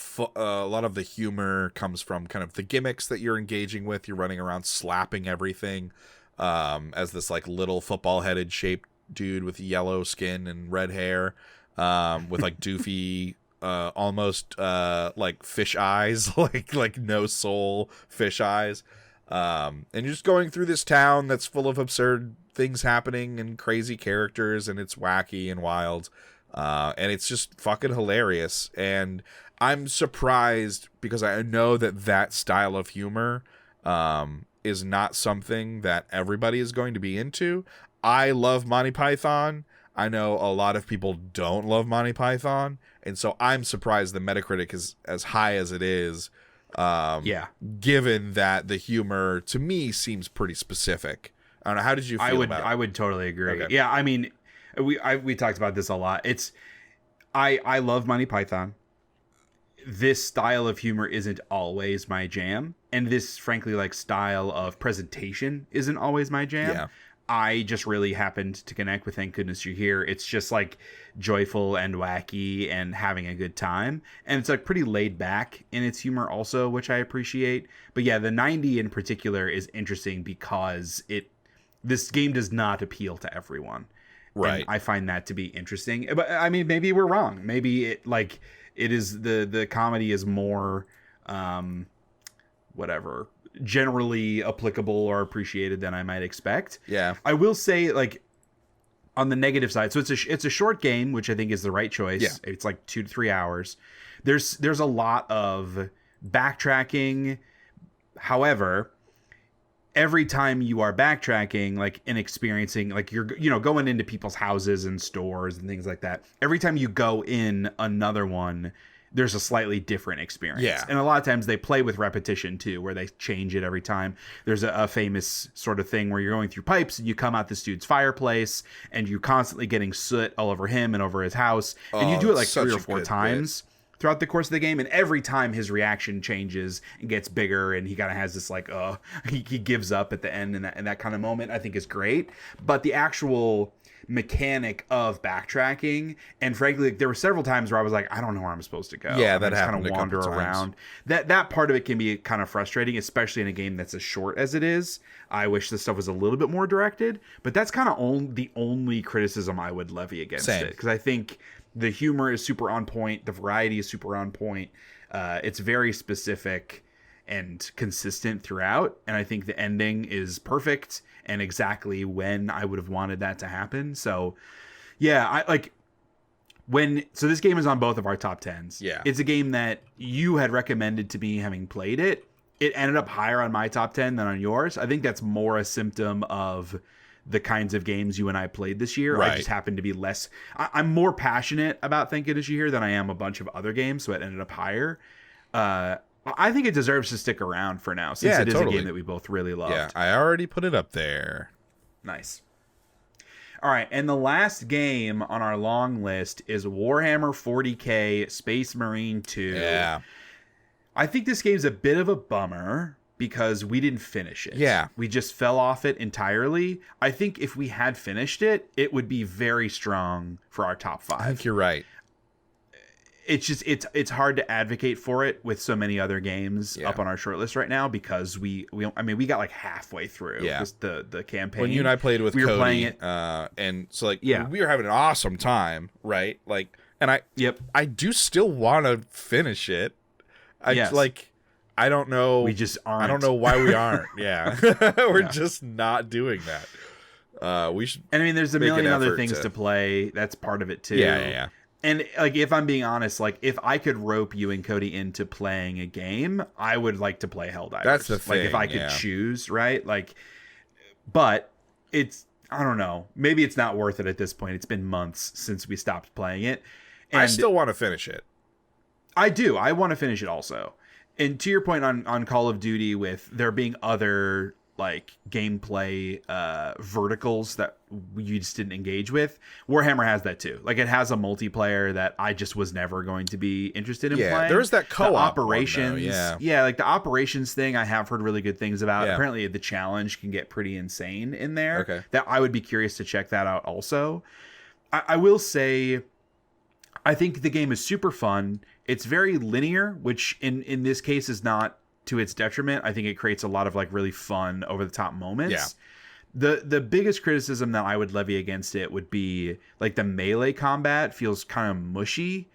humor comes from kind of the gimmicks that you're engaging with. You're running around slapping everything as this like little football headed shaped dude with yellow skin and red hair, with like doofy, almost like fish eyes, like no soul fish eyes. And you're just going through this town that's full of absurd things happening and crazy characters, and it's wacky and wild. And it's just fucking hilarious. And I'm surprised because I know that style of humor is not something that everybody is going to be into. I love Monty Python. I know a lot of people don't love Monty Python. And so I'm surprised the Metacritic is as high as it is. Given that the humor to me seems pretty specific. I don't know. How did you feel about it? I would totally agree. Okay. Yeah, I mean, we talked about this a lot. I love Monty Python. This style of humor isn't always my jam, and this frankly like style of presentation isn't always my jam. Yeah. I just really happened to connect with Thank Goodness You're Here. It's just like joyful and wacky and having a good time. And it's like pretty laid back in its humor also, which I appreciate. But yeah, the 90 in particular is interesting because this game does not appeal to everyone. Right. And I find that to be interesting. But I mean, maybe we're wrong. Maybe it is the comedy is more whatever, generally applicable or appreciated than I might expect. Yeah. I will say, like, on the negative side, so it's a short game, which I think is the right choice. Yeah. It's like 2 to 3 hours. There's a lot of backtracking. However, every time you are backtracking, like, and experiencing, like, you're, going into people's houses and stores and things like that, every time you go in another one, there's a slightly different experience. Yeah. And a lot of times they play with repetition too, where they change it every time. There's a famous sort of thing where you're going through pipes and you come out this dude's fireplace and you're constantly getting soot all over him and over his house. And you do it like 3 or 4 times throughout the course of the game. And every time his reaction changes and gets bigger, and he kind of has this like, he gives up at the end, and that kind of moment I think is great. But the actual mechanic of backtracking, and frankly, like, there were several times where I was like, I don't know where I'm supposed to go. Yeah, that just happened kind of wander around. That part of it can be kind of frustrating, especially in a game that's as short as it is. I wish this stuff was a little bit more directed, but that's kind of the only criticism I would levy against it, because I think the humor is super on point, the variety is super on point. It's very specific and consistent throughout, and I think the ending is perfect and exactly when I would have wanted that to happen. So yeah, so this game is on both of our top 10s. Yeah. It's a game that you had recommended to me, having played it. It ended up higher on my top 10 than on yours. I think that's more a symptom of the kinds of games you and I played this year. Right. I just happen to be less, I'm more passionate about Thank Goodness You're Here than I am a bunch of other games, so it ended up higher. I think it deserves to stick around for now, since it is a game that we both really loved. Yeah, I already put it up there. Nice. All right, and the last game on our long list is Warhammer 40K Space Marine 2. Yeah. I think this game's a bit of a bummer because we didn't finish it. Yeah. We just fell off it entirely. I think if we had finished it, it would be very strong for our top 5. I think you're right. It's just it's hard to advocate for it with so many other games up on our short list right now, because we got like halfway through the campaign. When you and I played with Cody, were playing it, and so like we were having an awesome time, right? Like, and I do still want to finish it. I don't know. We just aren't. I don't know why we aren't. Yeah, we're just not doing that. We should. And I mean, there's a million other things to play. That's part of it too. Yeah. And like, if I'm being honest, like, if I could rope you and Cody into playing a game, I would like to play Helldivers. That's the thing. Like, if I could choose, right? Like, but it's, I don't know. Maybe it's not worth it at this point. It's been months since we stopped playing it. And I still want to finish it. I do. I want to finish it also. And to your point on Call of Duty, with there being other like gameplay verticals that you just didn't engage with, Warhammer has that too. Like, it has a multiplayer that I just was never going to be interested in playing. There's that co-op operations. One, though, like the operations thing I have heard really good things about. Yeah. Apparently the challenge can get pretty insane in there. Okay. That I would be curious to check that out also. I will say, I think the game is super fun. It's very linear, which in this case is not to its detriment. I think it creates a lot of like really fun, over the top moments. The biggest criticism that I would levy against it would be like the melee combat feels kind of mushy.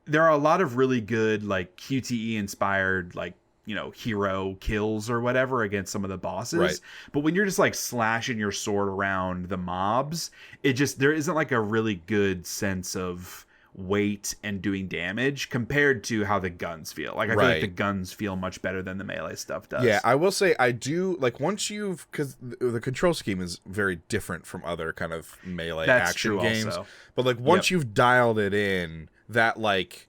There are a lot of really good like QTE inspired like, you know, hero kills or whatever against some of the bosses. Right. But when you're just like slashing your sword around the mobs, there isn't like a really good sense of weight and doing damage compared to how the guns feel. Like I feel like the guns feel much better than the melee stuff does. Yeah, I will say I do like once because the control scheme is very different from other kind of melee action games. Also. But like once you've dialed it in, that like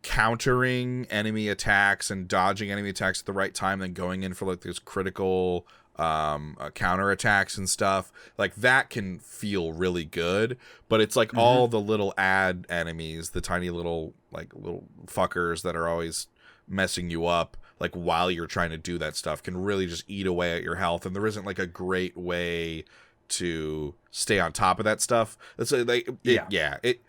countering enemy attacks and dodging enemy attacks at the right time, then going in for like those critical counter attacks and stuff, like that can feel really good. But it's like all the little ad enemies, the tiny little fuckers that are always messing you up like while you're trying to do that stuff, can really just eat away at your health, and there isn't like a great way to stay on top of that stuff. It's like it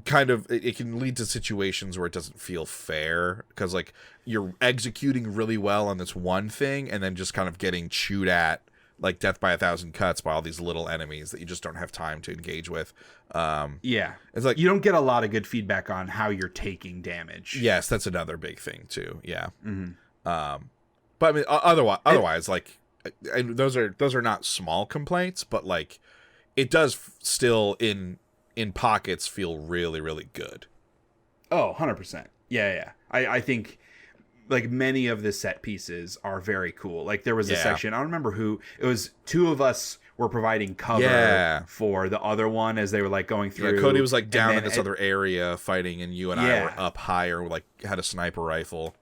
kind of it can lead to situations where it doesn't feel fair, because like you're executing really well on this one thing and then just kind of getting chewed at like death by a thousand cuts by all these little enemies that you just don't have time to engage with. It's like you don't get a lot of good feedback on how you're taking damage. Yes, that's another big thing too. But I mean otherwise like those are not small complaints, but like it does still in pockets feel really, really good. Oh, 100%. Yeah. I think like many of the set pieces are very cool. Like there was a section, I don't remember who, it was two of us were providing cover for the other one as they were like going through. Yeah, Cody was like down in this other area fighting, and you and I were up higher, like had a sniper rifle.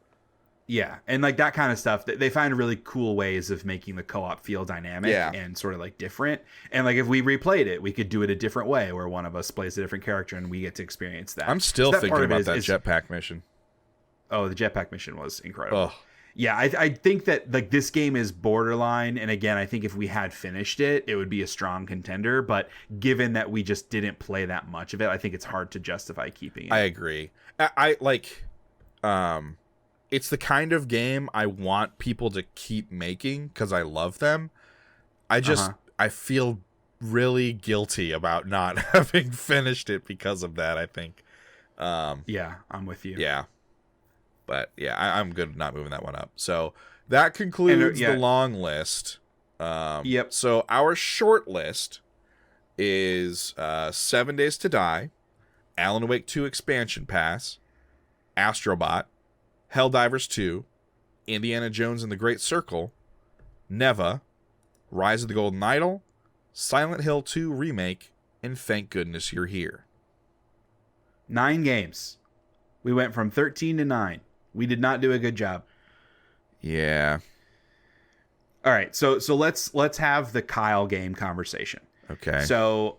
Yeah, and like that kind of stuff, they find really cool ways of making the co-op feel dynamic and sort of like different. And like if we replayed it, we could do it a different way where one of us plays a different character and we get to experience that. I'm still thinking about that jetpack mission. Oh, the jetpack mission was incredible. Oh. Yeah, I think that like this game is borderline, and again, I think if we had finished it, it would be a strong contender. But given that we just didn't play that much of it, I think it's hard to justify keeping it. I agree. I like, it's the kind of game I want people to keep making because I love them. I feel really guilty about not having finished it because of that, I think. Yeah, I'm with you. Yeah. But yeah, I'm good not moving that one up. So that concludes the long list. So our short list is 7 Days to Die, Alan Wake 2 Expansion Pass, Astro Bot, Helldivers 2, Indiana Jones and the Great Circle, Neva, Rise of the Golden Idol, Silent Hill 2 Remake, and Thank Goodness You're Here. 9 games. We went from 13 to 9. We did not do a good job. Yeah. All right, so let's have the Kyle game conversation. Okay. So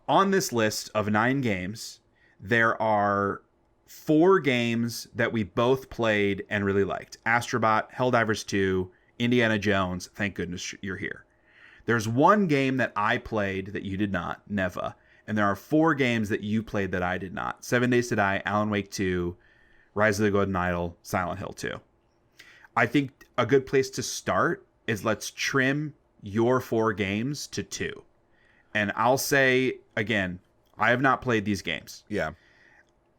on this list of 9 games, there are 4 games that we both played and really liked. Astro Bot, Helldivers 2, Indiana Jones, Thank Goodness You're Here. There's 1 game that I played that you did not, Neva. And there are 4 games that you played that I did not. 7 Days to Die, Alan Wake 2, Rise of the Golden Idol, Silent Hill 2. I think a good place to start is let's trim your 4 games to 2. And I'll say, again, I have not played these games. Yeah.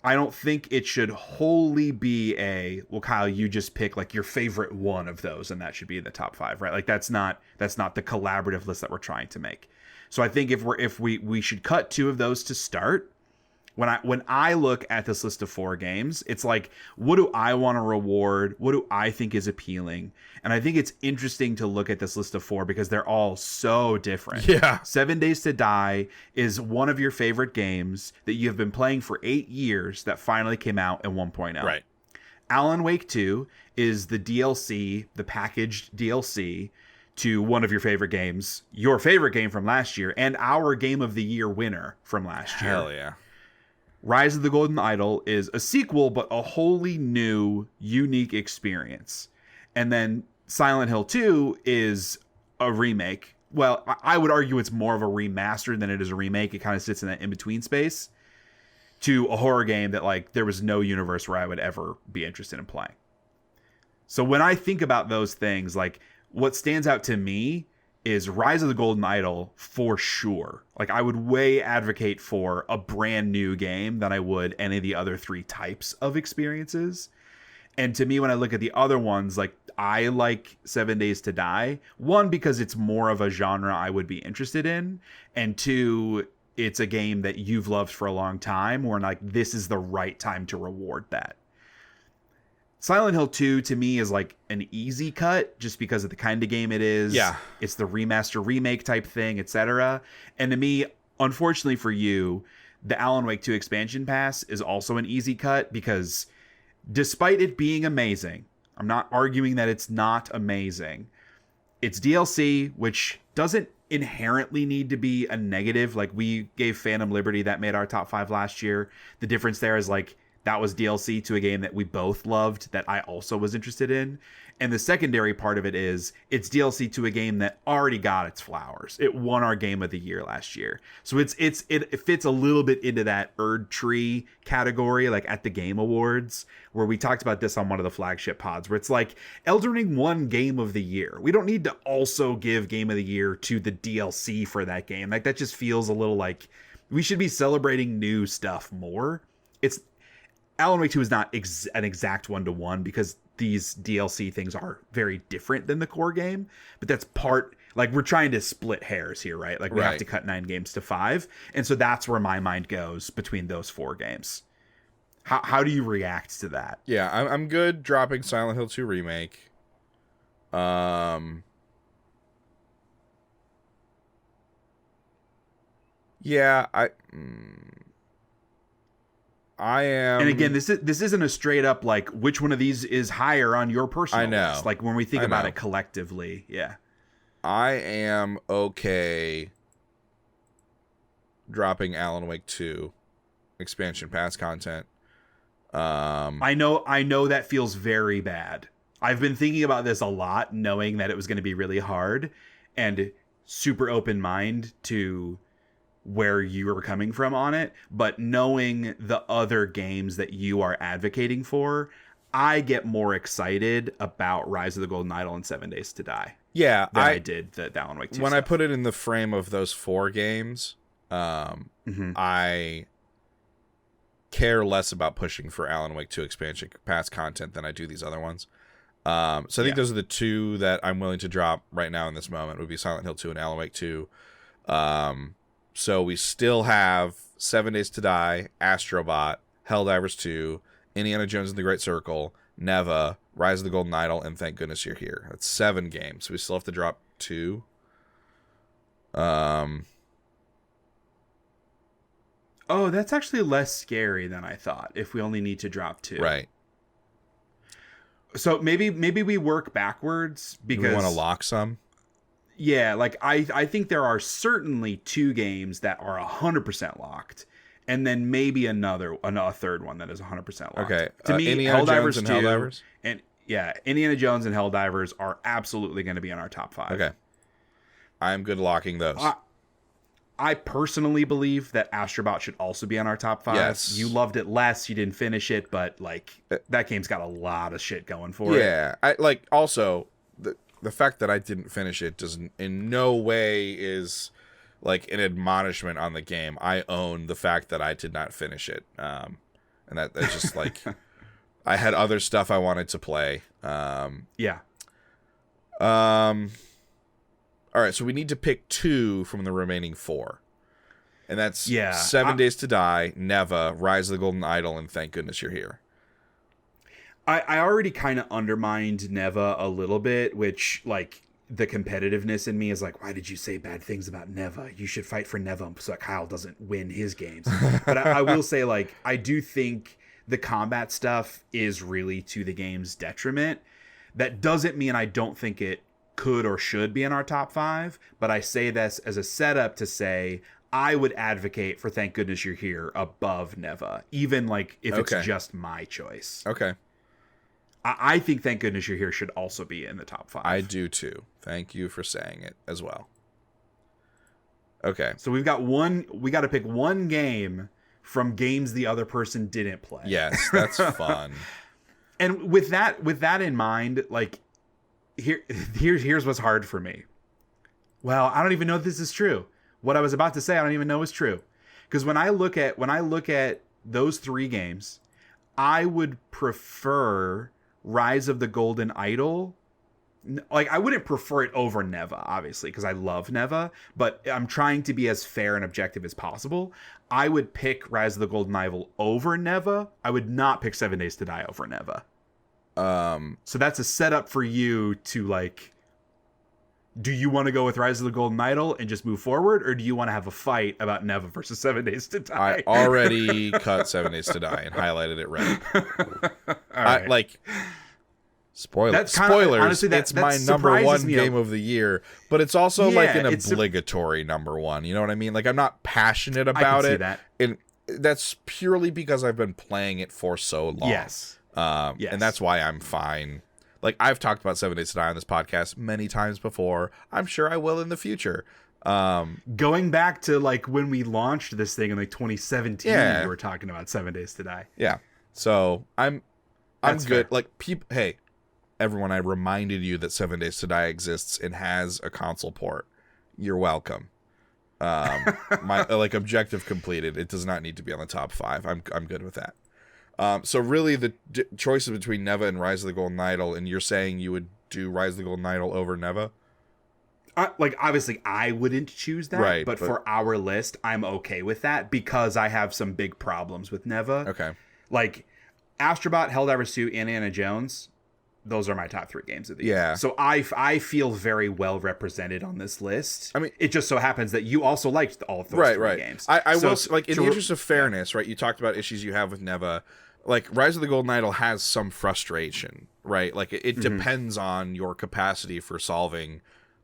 I don't think it should wholly be well, Kyle, you just pick like your favorite one of those and that should be in the top 5, right? Like that's not the collaborative list that we're trying to make. So I think if we should cut 2 of those to start. When I look at this list of 4 games, it's like, what do I want to reward? What do I think is appealing? And I think it's interesting to look at this list of 4 because they're all so different. Yeah. 7 Days to Die is one of your favorite games that you have been playing for 8 years that finally came out in 1.0. Right. Alan Wake 2 is the DLC, the packaged DLC to one of your favorite games, your favorite game from last year, and our Game of the Year winner from last year. Hell yeah. Rise of the Golden Idol is a sequel, but a wholly new, unique experience. And then Silent Hill 2 is a remake. Well, I would argue it's more of a remaster than it is a remake. It kind of sits in that in-between space to a horror game that, like, there was no universe where I would ever be interested in playing. So when I think about those things, like, what stands out to me is Rise of the Golden Idol for sure. Like, I would way advocate for a brand new game than I would any of the other 3 types of experiences. And to me, when I look at the other ones, like, I like 7 Days to Die. 1, because it's more of a genre I would be interested in. And 2, it's a game that you've loved for a long time, where, like, this is the right time to reward that. Silent Hill 2, to me, is like an easy cut just because of the kind of game it is. Yeah. It's the remaster, remake type thing, etc. And to me, unfortunately for you, the Alan Wake 2 expansion pass is also an easy cut because despite it being amazing, I'm not arguing that it's not amazing. It's DLC, which doesn't inherently need to be a negative. Like, we gave Phantom Liberty, that made our top 5 last year. The difference there is, like, that was DLC to a game that we both loved, that I also was interested in. And the secondary part of it is it's DLC to a game that already got its flowers. It won our Game of the Year last year. So it fits a little bit into that Erd Tree category, like at the Game Awards, where we talked about this on one of the flagship pods, where it's like Elden Ring won Game of the Year. We don't need to also give Game of the Year to the DLC for that game. Like, that just feels a little like we should be celebrating new stuff more. Alan Wake 2 is not an exact 1-to-1 because these DLC things are very different than the core game, but that's like, we're trying to split hairs here, right? Like, we have to cut 9 games to 5. And so that's where my mind goes between those 4 games. How do you react to that? Yeah, I'm good dropping Silent Hill 2 Remake. Yeah, I am. And again, this isn't a straight up like which one of these is higher on your personal list. Like, when we think about it collectively, yeah. I am okay dropping Alan Wake 2 expansion pass content. I know that feels very bad. I've been thinking about this a lot, knowing that it was going to be really hard, and super open mind to where you are coming from on it, but knowing the other games that you are advocating for, I get more excited about Rise of the Golden Idol and 7 Days to Die. Yeah, than I did the Alan Wake 2 when stuff. I put it in the frame of those 4 games, I care less about pushing for Alan Wake 2 expansion pass content than I do these other ones. So I think those are the 2 that I'm willing to drop right now in this moment, would be Silent Hill 2 and Alan Wake 2. So we still have 7 Days to Die, Astro Bot, Helldivers 2, Indiana Jones and the Great Circle, Neva, Rise of the Golden Idol, and Thank Goodness You're Here. That's 7 games. We still have to drop 2. Oh, that's actually less scary than I thought, if we only need to drop 2. Right. So maybe we work backwards, because we want to lock some. Yeah, like I think there are certainly 2 games that are 100% locked, and then maybe a third one that is 100% locked. Okay, to me, Indiana Jones and 2, Helldivers, and yeah, Indiana Jones and Helldivers are absolutely going to be in our top 5. Okay, I'm good locking those. I personally believe that Astro Bot should also be on our top 5. Yes. You loved it less, you didn't finish it, but like that game's got a lot of shit going for it. Yeah, I like also the fact that I didn't finish it doesn't in no way is like an admonishment on the game. I own the fact that I did not finish it. And that's just like I had other stuff I wanted to play. Yeah. All right, so we need to pick 2 from the remaining 4. And that's 7 Days to Die, Neva, Rise of the Golden Idol, and Thank Goodness You're Here. I already kind of undermined Neva a little bit, which, like, the competitiveness in me is like, why did you say bad things about Neva? You should fight for Neva so that Kyle doesn't win his games. But I will say, like, I do think the combat stuff is really to the game's detriment. That doesn't mean I don't think it could or should be in our top 5, but I say this as a setup to say I would advocate for Thank Goodness You're Here above Neva, even like if it's just my choice. Okay. I think Thank Goodness You're Here should also be in the top 5. I do too. Thank you for saying it as well. Okay. So we got to pick one game from games the other person didn't play. Yes, that's fun. And with that in mind, like here's what's hard for me. Well, I don't even know if this is true. What I was about to say, I don't even know is true. Because when I look at those 3 games, I would prefer Rise of the Golden Idol. Like, I wouldn't prefer it over Neva, obviously, because I love Neva, but I'm trying to be as fair and objective as possible. I would pick Rise of the Golden Idol over Neva. I would not pick 7 Days to Die over Neva. So that's a setup for you to, like, do you want to go with Rise of the Golden Idol and just move forward, or do you want to have a fight about Neva versus 7 Days to Die? I already cut 7 Days to Die and highlighted it red. Like, spoilers. Honestly, it's my number 1 game of the year, but it's also like an obligatory number 1. You know what I mean? Like, I'm not passionate about it, and that's purely because I've been playing it for so long. Yes. And that's why I'm fine. Like, I've talked about 7 Days to Die on this podcast many times before. I'm sure I will in the future. Going back to, like, when we launched this thing in, like, 2017, we were talking about 7 Days to Die. Yeah. So I'm good. Fair. Like, hey, everyone, I reminded you that 7 Days to Die exists and has a console port. You're welcome. My objective completed. It does not need to be on the top 5. I'm good with that. So really, the choices between Neva and Rise of the Golden Idol, and you're saying you would do Rise of the Golden Idol over Neva? Obviously, I wouldn't choose that, right, but for our list, I'm okay with that because I have some big problems with Neva. Okay. Like, Astro Bot, Helldivers 2, Indiana Jones, those are my top 3 games of the year. Yeah. So I feel very well represented on this list. I mean, it just so happens that you also liked all of those 3 games. I will, like, in the interest of fairness, right, you talked about issues you have with Neva. Like, Rise of the Golden Idol has some frustration, right? Like, it depends on your capacity for solving,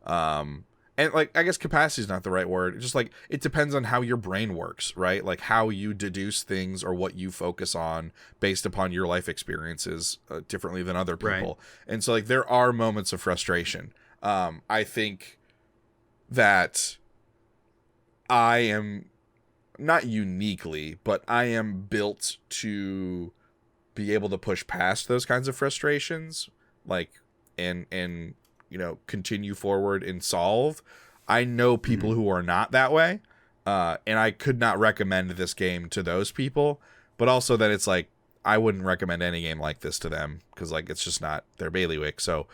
and, like, I guess capacity is not the right word. Just, like, it depends on how your brain works, right? Like, how you deduce things or what you focus on based upon your life experiences differently than other people. Right. And so, like, there are moments of frustration. I think that I am... not uniquely, but I am built to be able to push past those kinds of frustrations, like, and you know, continue forward and solve. I know people who are not that way, and I could not recommend this game to those people, but also that it's like, I wouldn't recommend any game like this to them, because, like, it's just not their bailiwick. So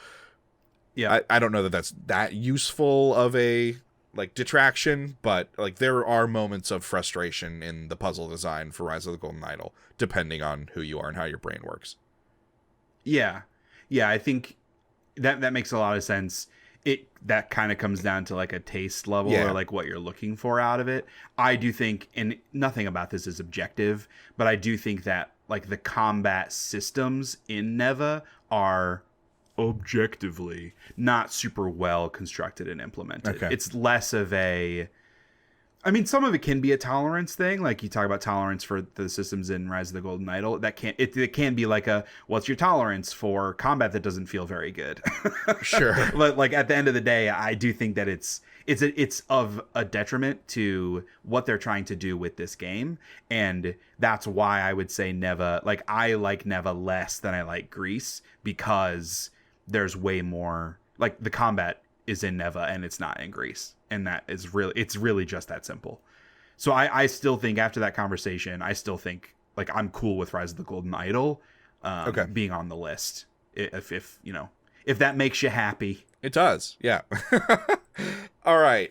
yeah, I don't know that that's that useful of a, like, detraction, but, like, there are moments of frustration in the puzzle design for Rise of the Golden Idol, depending on who you are and how your brain works. Yeah, I think that makes a lot of sense. That kind of comes down to, like, a taste level or, like, what you're looking for out of it. I do think, and nothing about this is objective, but I do think that, like, the combat systems in Neva are objectively not super well constructed and implemented. Okay. It's less of a, I mean, some of it can be a tolerance thing. Like, you talk about tolerance for the systems in Rise of the Golden Idol. That it can be like a, what's your tolerance for combat that doesn't feel very good? Sure. But, like, at the end of the day, I do think that it's of a detriment to what they're trying to do with this game. And that's why I would say Neva, like, I like Neva less than I like Grease, because there's way more, like, the combat is in Neva and it's not in Grease. And that is really, it's really just that simple. So I still think, after that conversation, I still think, like, I'm cool with Rise of the Golden Idol being on the list. If you know, if that makes you happy. It does, yeah. All right,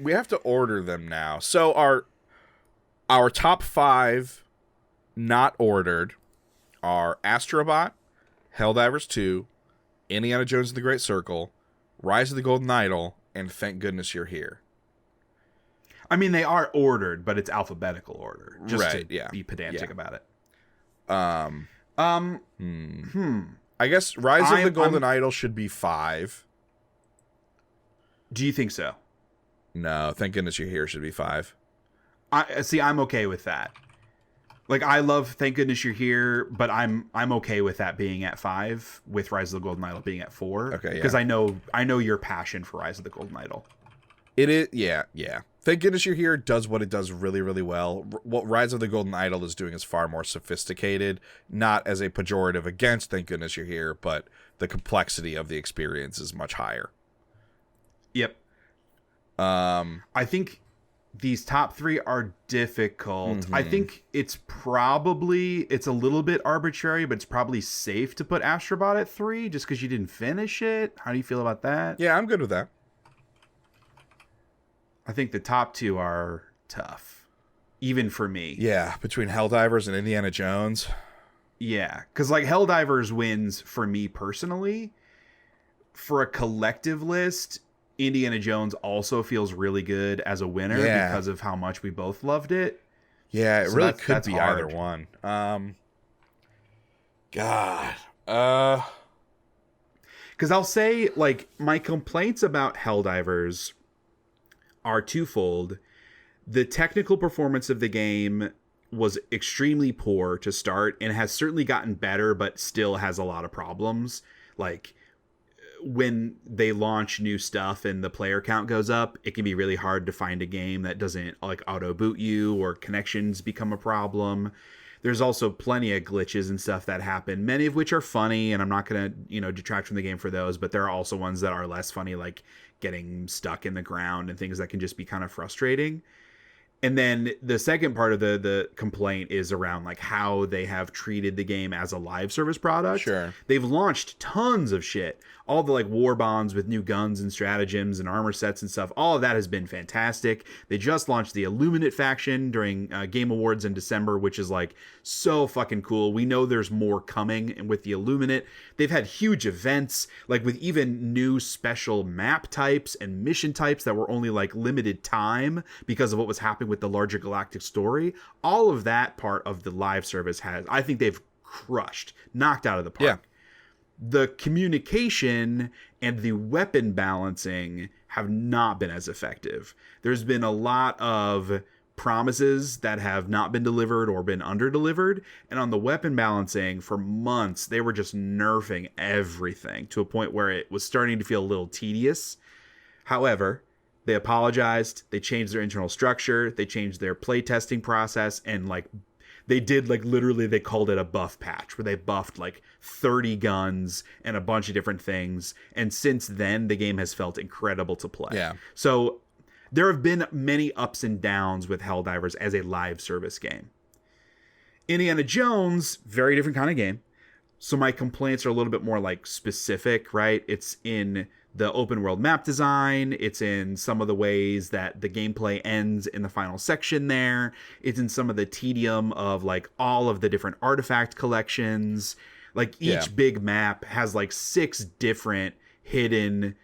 we have to order them now. So our top 5 not ordered are Astro Bot, Helldivers 2, Indiana Jones and the Great Circle, Rise of the Golden Idol, and Thank Goodness You're Here. I mean, they are ordered, but it's alphabetical order. Just to be pedantic about it. I guess Rise of the Golden Idol should be 5. Do you think so? No, Thank Goodness You're Here should be 5. I'm okay with that. Like, I love Thank Goodness You're Here, but I'm okay with that being at 5, with Rise of the Golden Idol being at 4. Okay, because I know your passion for Rise of the Golden Idol. It is, yeah. Thank Goodness You're Here does what it does really, really well. What Rise of the Golden Idol is doing is far more sophisticated, not as a pejorative against Thank Goodness You're Here, but the complexity of the experience is much higher. Yep. I think these top 3 are difficult. I think it's a little bit arbitrary, but it's probably safe to put Astro Bot at 3 just because you didn't finish it. How do you feel about that? Yeah, I'm good with that. I think the top 2 are tough, even for me. Yeah, between Helldivers and Indiana Jones. Yeah, because like Helldivers wins for me personally. For a collective list, Indiana Jones also feels really good as a winner because of how much we both loved it. Yeah, it so really could be hard. either one. God. Because I'll say, like, my complaints about Helldivers are twofold. The technical performance of the game was extremely poor to start and has certainly gotten better, but still has a lot of problems. Like, when they launch new stuff and the player count goes up, it can be really hard to find a game that doesn't like auto boot you, or connections become a problem. There's also plenty of glitches and stuff that happen, many of which are funny, and I'm not going to, detract from the game for those, but there are also ones that are less funny, like getting stuck in the ground and things that can just be kind of frustrating. And then the second part of the complaint is around like how they have treated the game as a live service product. Sure. They've launched tons of shit. All the like war bonds with new guns and stratagems and armor sets and stuff. All of that has been fantastic. They just launched the Illuminate faction during Game Awards in December, which is like so fucking cool. We know there's more coming, and with the Illuminate, they've had huge events, like with even new special map types and mission types that were only like limited time because of what was happening with the larger galactic story. All of that part of the live service I think they've knocked out of the park. Yeah. The communication and the weapon balancing have not been as effective. There's been a lot of promises that have not been delivered or been under-delivered. And on the weapon balancing, for months, they were just nerfing everything to a point where it was starting to feel a little tedious. However, they apologized. They changed their internal structure. They changed their playtesting process, and like they did like literally they called it a buff patch where they buffed like 30 guns and a bunch of different things. And since then, the game has felt incredible to play. Yeah. So there have been many ups and downs with Helldivers as a live service game. Indiana Jones, very different kind of game. So my complaints are a little bit more like specific, right? It's in the open world map design. It's in some of the ways that the gameplay ends in the final section there. It's in some of the tedium of like all of the different artifact collections. Like each big map has like 6 different hidden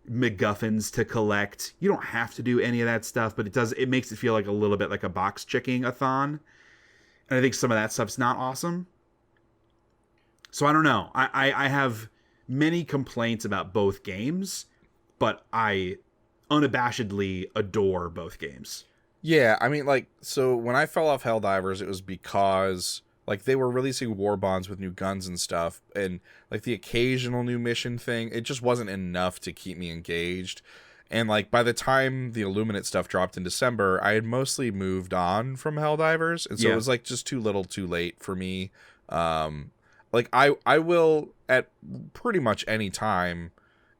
MacGuffins to collect. You don't have to do any of that stuff, but it makes it feel like a little bit like a box checking-a-thon. And I think some of that stuff's not awesome. So I don't know. I have many complaints about both games, but I unabashedly adore both games. Yeah, I mean, like, so when I fell off Helldivers, it was because, like, they were releasing war bonds with new guns and stuff, and, like, the occasional new mission thing, it just wasn't enough to keep me engaged. And, like, by the time the Illuminate stuff dropped in December, I had mostly moved on from Helldivers, and so it was, like, just too little too late for me. Like, I will, at pretty much any time,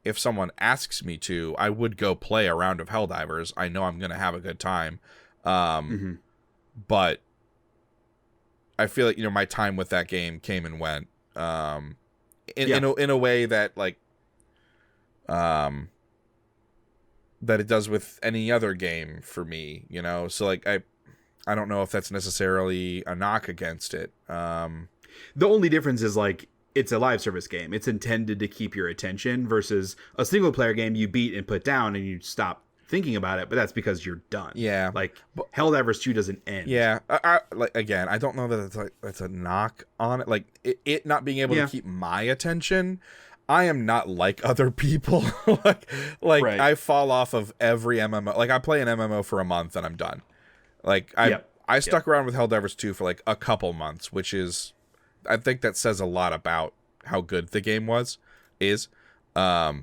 if someone asks me to, I would go play a round of Helldivers. I know I'm going to have a good time. But I feel like, my time with that game came and went. In a way that, like, that it does with any other game for me, So, like, I don't know if that's necessarily a knock against it. The only difference is, like, it's a live service game. It's intended to keep your attention versus a single player game you beat and put down and you stop thinking about it, but that's because you're done. Yeah. Like, Helldivers 2 doesn't end. Yeah. Like, again, I don't know that that's a knock on it. Like, it not being able to keep my attention. I am not like other people. like right. I fall off of every MMO. Like, I play an MMO for a month and I'm done. Like, I stuck around with Helldivers 2 for, like, a couple months, which is... I think that says a lot about how good the game is. I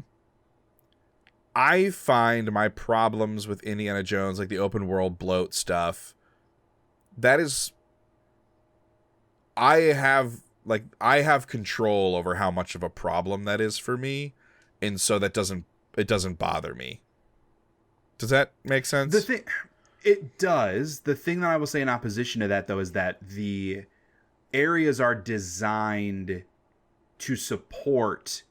find my problems with Indiana Jones, like the open world bloat stuff, that is, I have control over how much of a problem that is for me, and so it doesn't bother me. Does that make sense? It does. The thing that I will say in opposition to that, though, is that the areas are designed to support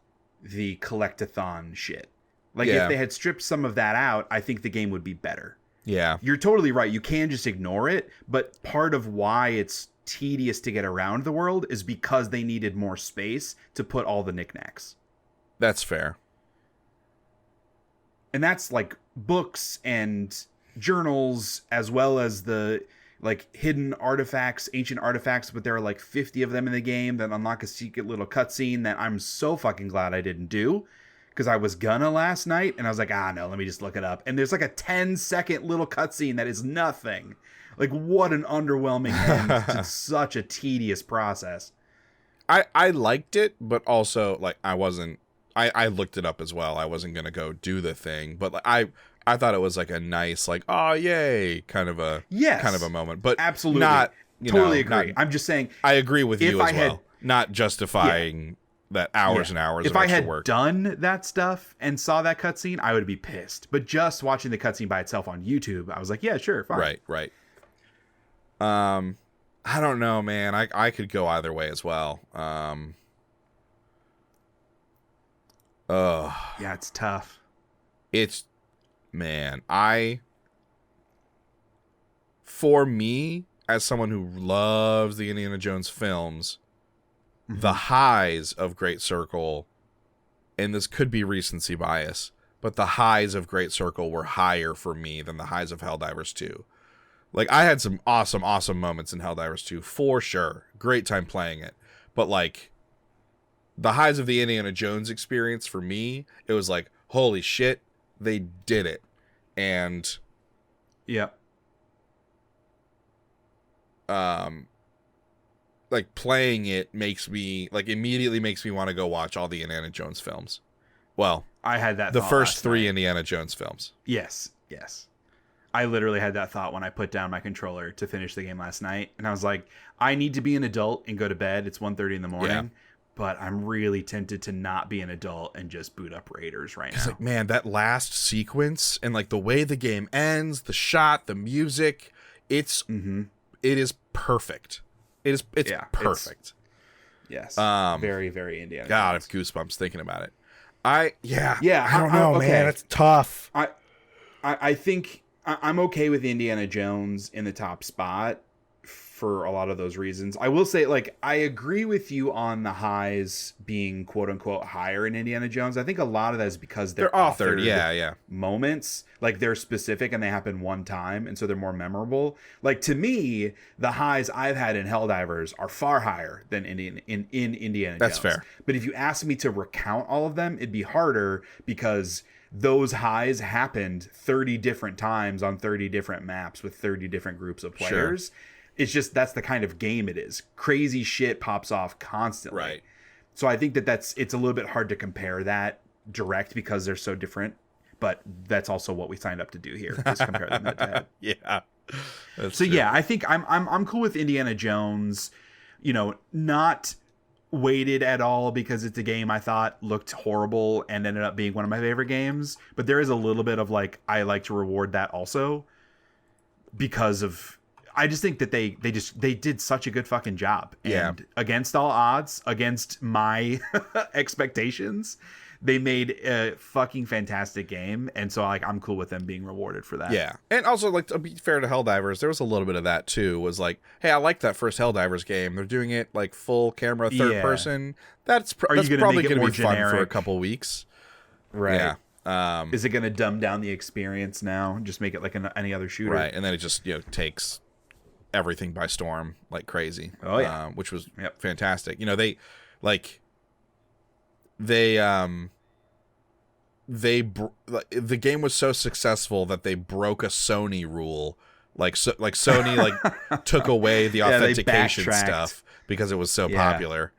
the collectathon shit. Like, if they had stripped some of that out, I think the game would be better. Yeah. You're totally right. You can just ignore it, but part of why it's tedious to get around the world is because they needed more space to put all the knickknacks. That's fair. And that's like books and journals, as well as the like hidden artifacts, ancient artifacts, but there are like 50 of them in the game that unlock a secret little cutscene that I'm so fucking glad I didn't do, because I was gonna last night and I was like, no, let me just look it up. And there's like a 10-second little cutscene that is nothing. Like, what an underwhelming end to such a tedious process. I liked it, but also like I looked it up as well. I wasn't gonna go do the thing, but like, I thought it was like a nice, like, oh yay, kind of a moment. But absolutely, not totally agree. I'm just saying, I agree with you as well. Not justifying that hours and hours of extra work. If I had done that stuff and saw that cutscene, I would be pissed. But just watching the cutscene by itself on YouTube, I was like, yeah, sure, fine. Right. I don't know, man. I could go either way as well. Yeah, it's tough. For me, as someone who loves the Indiana Jones films, the highs of Great Circle, and this could be recency bias, but the highs of Great Circle were higher for me than the highs of Helldivers 2. Like, I had some awesome moments in Helldivers 2, for sure. Great time playing it. But, like, the highs of the Indiana Jones experience, for me, it was like, holy shit, they did it. And... Yep. Like, playing it immediately makes me want to go watch all the Indiana Jones films. Well, I had that the first 3 Indiana Jones films. Yes. I literally had that thought when I put down my controller to finish the game last night. And I was like, I need to be an adult and go to bed. It's 1:30 in the morning. Yeah. But I'm really tempted to not be an adult and just boot up Raiders right now. Like, man, that last sequence and like the way the game ends, the shot, the music, it is perfect. It's perfect. Yes. Very, very Indiana God, I have Jones. goosebumps thinking about it. I don't know, man. It's tough. I think I'm okay with Indiana Jones in the top spot for a lot of those reasons. I will say, like, I agree with you on the highs being quote unquote higher in Indiana Jones. I think a lot of that is because they're authored moments. Like, they're specific and they happen one time, and so they're more memorable. Like, to me, the highs I've had in Helldivers are far higher than in Indiana Jones. That's fair. But if you ask me to recount all of them, it'd be harder because those highs happened 30 different times on 30 different maps with 30 different groups of players. Sure. It's just, that's the kind of game it is. Crazy shit pops off constantly. Right. So I think it's a little bit hard to compare that direct because they're so different. But that's also what we signed up to do here, is compare them head to head. Yeah. So true. Yeah, I think I'm cool with Indiana Jones, not weighted at all because it's a game I thought looked horrible and ended up being one of my favorite games. But there is a little bit of like, I like to reward that also because of, I just think that they did such a good fucking job. And against all odds, against my expectations, they made a fucking fantastic game. And so like, I'm cool with them being rewarded for that. Yeah. And also, like, to be fair to Helldivers, there was a little bit of that too, was like, hey, I like that first Helldivers game. They're doing it like full camera, third person. That's probably going to be fun for a couple weeks. Right. Yeah. Is it going to dumb down the experience now? Just make it like any other shooter? Right. And then it just, takes everything by storm like crazy. Oh yeah. Which was fantastic. The game was so successful that they broke a Sony rule. Sony took away the authentication stuff because it was so popular.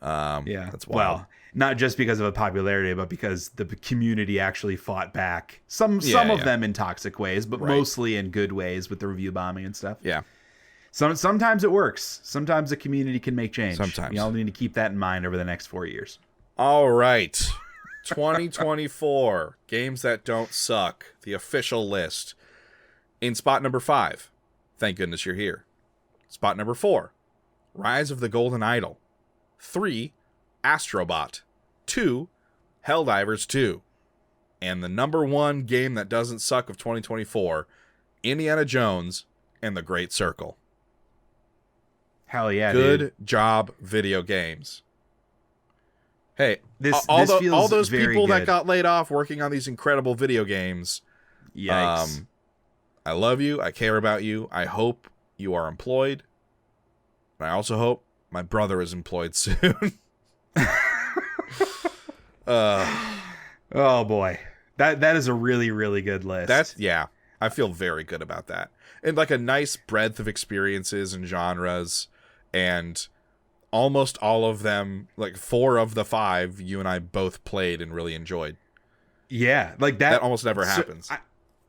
That's wild. Well, not just because of a popularity, but because the community actually fought back. Some of them in toxic ways, but mostly in good ways with the review bombing and stuff. Yeah. Sometimes it works. Sometimes the community can make change. Sometimes. Y'all need to keep that in mind over the next 4 years. All right. 2024 games that don't suck, the official list. In spot number 5, thank goodness you're here. Spot number 4, Rise of the Golden Idol. 3, Astro Bot. 2, Helldivers 2. And the number 1 game that doesn't suck of 2024, Indiana Jones and the Great Circle. Hell yeah, Good dude. job, video games. Hey, This feels all those very people that good. got laid off working on these incredible video games. Yikes. I love you. I care about you. I hope you are employed. And I also hope my brother is employed soon. Oh boy. That is a really, really good list. I feel very good about that. And like a nice breadth of experiences and genres, and almost all of them, like 4 of the 5, you and I both played and really enjoyed. Yeah, like that. That almost never happens.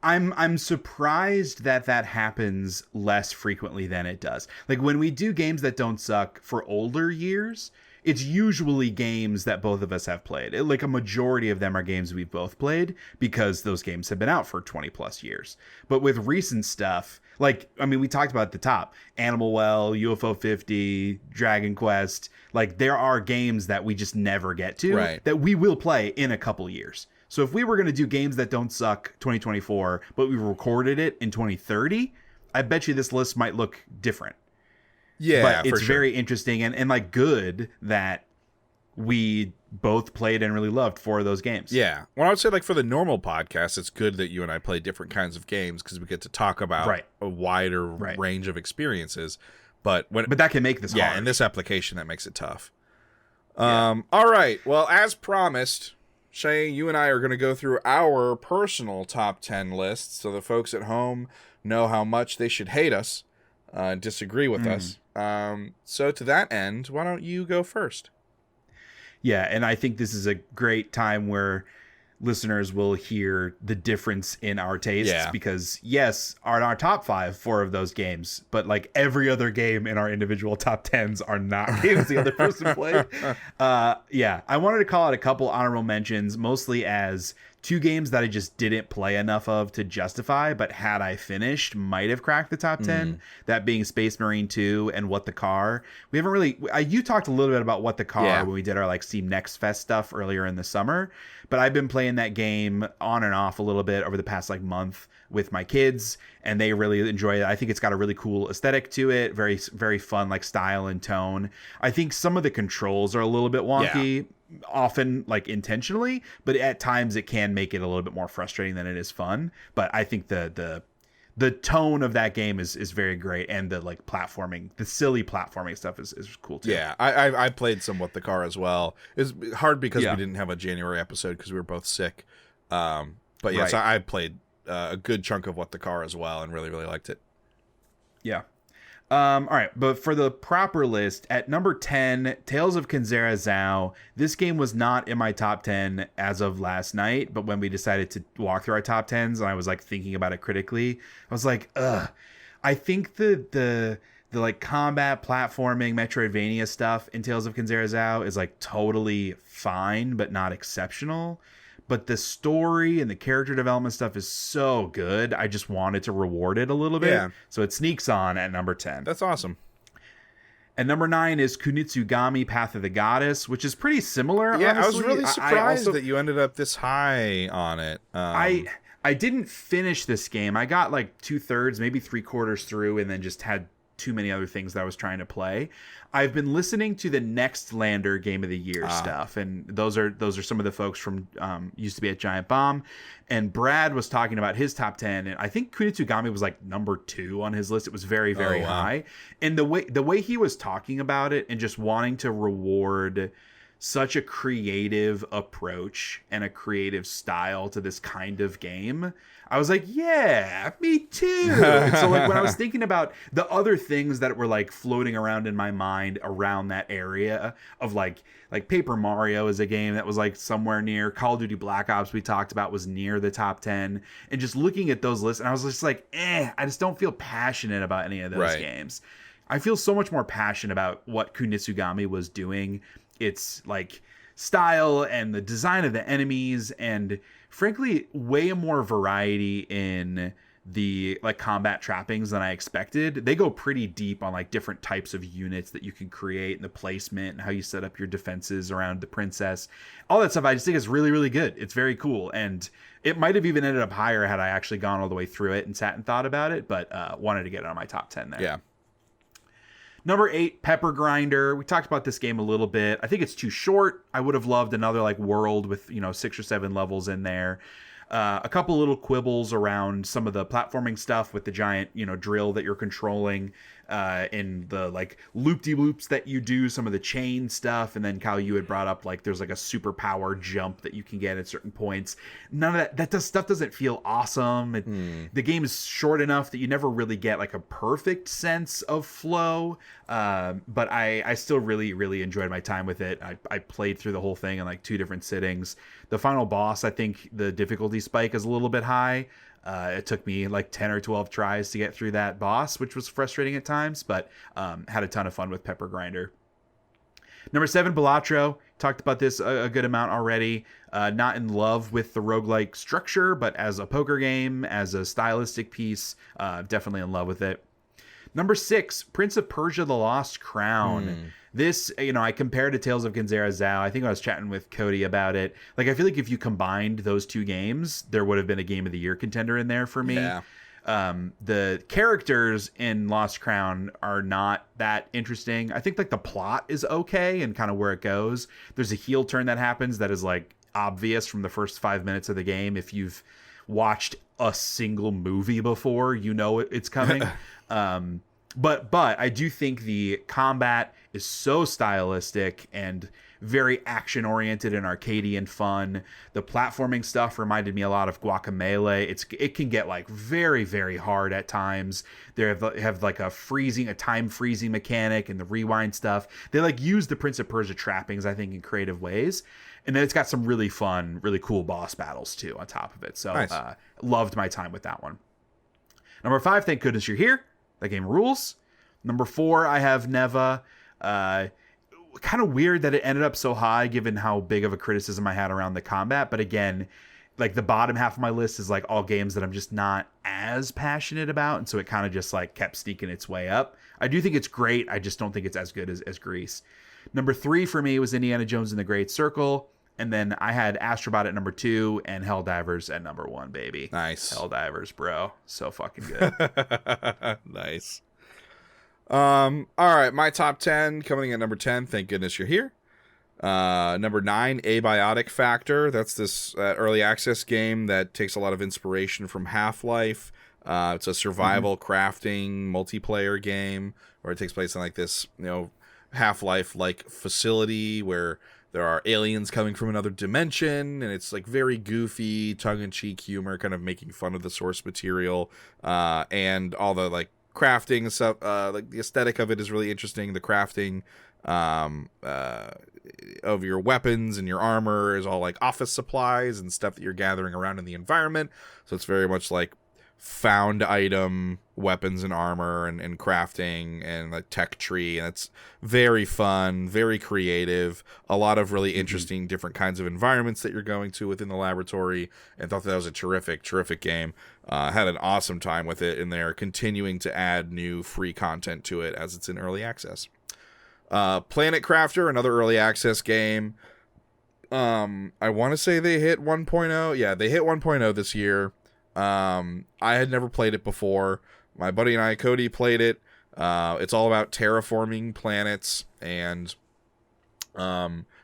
I'm surprised that happens less frequently than it does. Like when we do games that don't suck for older years, it's usually games that both of us have played. Like a majority of them are games we've both played because those games have been out for 20 plus years. But with recent stuff, like, I mean, we talked about at the top, Animal Well, UFO 50, Dragon Quest, like there are games that we just never get to that we will play in a couple years. So if we were going to do games that don't suck 2024, but we recorded it in 2030, I bet you this list might look different. Yeah, but it's for sure. very interesting and like good that we both played and really loved 4 of those games. Yeah. Well, I would say like for the normal podcast, it's good that you and I play different kinds of games because we get to talk about a wider range of experiences. But that can make this hard. Yeah, in this application, that makes it tough. All right. Well, as promised, Shea, you and I are going to go through our personal top 10 lists so the folks at home know how much they should hate us, disagree with us. So to that end, why don't you go first? Yeah, and I think this is a great time where listeners will hear the difference in our tastes because yes, on our top 5, 4 of those games, but like every other game in our individual top 10s are not games the other person played. I wanted to call out a couple honorable mentions, mostly as 2 games that I just didn't play enough of to justify, but had I finished, might have cracked the top 10. That being Space Marine 2 and What the Car. We haven't really... you talked a little bit about What the Car when we did our like Steam Next Fest stuff earlier in the summer, but I've been playing that game on and off a little bit over the past like month with my kids, and they really enjoy it. I think it's got a really cool aesthetic to it, very, very fun like style and tone. I think some of the controls are a little bit wonky. Often like intentionally, but at times it can make it a little bit more frustrating than it is fun. But I think the tone of that game is very great, and the like platforming, the silly platforming stuff is cool too. Yeah, I played some What the Car as well. It's hard because we didn't have a January episode because we were both sick. But yes, I played a good chunk of What the Car as well and really, really liked it. Yeah. All right, but for the proper list, at number 10, Tales of Kenzera Zhao. This game was not in my top 10 as of last night, but when we decided to walk through our top 10s and I was like thinking about it critically, I was like, I think the like combat platforming Metroidvania stuff in Tales of Kenzera Zhao is like totally fine, but not exceptional. But the story and the character development stuff is so good. I just wanted to reward it a little bit. Yeah. So it sneaks on at number 10. That's awesome. And number 9 is Kunitsugami Path of the Goddess, which is pretty similar. Yeah, honestly. I was really surprised that you ended up this high on it. I didn't finish this game. I got like 2/3, maybe 3/4 through, and then just had too many other things that I was trying to play. I've been listening to the Next Lander Game of the Year stuff, and those are some of the folks from used to be at Giant Bomb, and Brad was talking about his top 10, and I think Kunitsugami was like number 2 on his list. It was very, very high, and the way he was talking about it and just wanting to reward such a creative approach and a creative style to this kind of game, I was like, yeah, me too. And so like when I was thinking about the other things that were like floating around in my mind around that area of like Paper Mario is a game that was like somewhere near, Call of Duty Black Ops we talked about was near the top 10, and just looking at those lists, and I was just like, I just don't feel passionate about any of those games. I feel so much more passionate about what Kunitsugami was doing. It's like style and the design of the enemies, and frankly, way more variety in the like combat trappings than I expected. They go pretty deep on like different types of units that you can create and the placement and how you set up your defenses around the princess. All that stuff I just think is really, really good. It's very cool. And it might have even ended up higher had I actually gone all the way through it and sat and thought about it, but wanted to get it on my top 10 there. Yeah. Number 8, Pepper Grinder. We talked about this game a little bit. I think it's too short. I would have loved another like world with, 6 or 7 levels in there. A couple little quibbles around some of the platforming stuff with the giant, drill that you're controlling, in the like loop-de-loops that you do, some of the chain stuff. And then Kyle, you had brought up like there's like a superpower jump that you can get at certain points. None of that stuff doesn't feel awesome. The game is short enough that you never really get like a perfect sense of flow. But I still really, really enjoyed my time with it. I played through the whole thing in like 2 different sittings. The final boss, I think the difficulty spike is a little bit high. It took me like 10 or 12 tries to get through that boss, which was frustrating at times, but had a ton of fun with Pepper Grinder. Number 7, Balatro. Talked about this a good amount already. Not in love with the roguelike structure, but as a poker game, as a stylistic piece, definitely in love with it. Number 6, Prince of Persia: The Lost Crown. This, I compared to Tales of Ganzera Zhao. I think I was chatting with Cody about it. Like, I feel like if you combined those 2 games, there would have been a Game of the Year contender in there for me. Yeah. The characters in Lost Crown are not that interesting. I think like the plot is okay and kind of where it goes. There's a heel turn that happens that is like obvious from the first 5 minutes of the game. If you've watched a single movie before, it's coming. But I do think the combat is so stylistic and very action oriented and arcadey and fun. The platforming stuff reminded me a lot of Guacamelee. It can get like very, very hard at times. They have like a time freezing mechanic and the rewind stuff. They like use the Prince of Persia trappings, I think, in creative ways. And then it's got some really fun, really cool boss battles too on top of it. So nice. Loved my time with that one. Number 5, thank goodness you're here. That game rules. Number 4, I have Neva. Kind of weird that it ended up so high given how big of a criticism I had around the combat. But again, like the bottom half of my list is like all games that I'm just not as passionate about. And so it kind of just like kept sneaking its way up. I do think it's great. I just don't think it's as good as Grease. Number 3 for me was Indiana Jones and the Great Circle. And then I had Astro Bot at number 2 and Helldivers at number 1, baby. Nice. Helldivers, bro. So fucking good. Nice. All right, my top 10 coming at number 10. Thank goodness you're here. Number 9, Abiotic Factor. That's this early access game that takes a lot of inspiration from Half-Life. It's a survival crafting multiplayer game where it takes place in like this, Half-Life like facility where there are aliens coming from another dimension, and it's like very goofy, tongue-in-cheek humor, kind of making fun of the source material, and all the like crafting and stuff. Like the aesthetic of it is really interesting. The crafting of your weapons and your armor is all like office supplies and stuff that you're gathering around in the environment. So it's very much like found item weapons and armor and crafting and like tech tree, and it's very fun, very creative, a lot of really interesting different kinds of environments that you're going to within the laboratory, and thought that was a terrific game. Had an awesome time with it, and they're continuing to add new free content to it as it's in early access. Planet Crafter, another early access game. I want to say they hit 1.0. Yeah, they hit 1.0 this year. I had never played it before. My buddy and I, Cody, played it. It's all about terraforming planets, and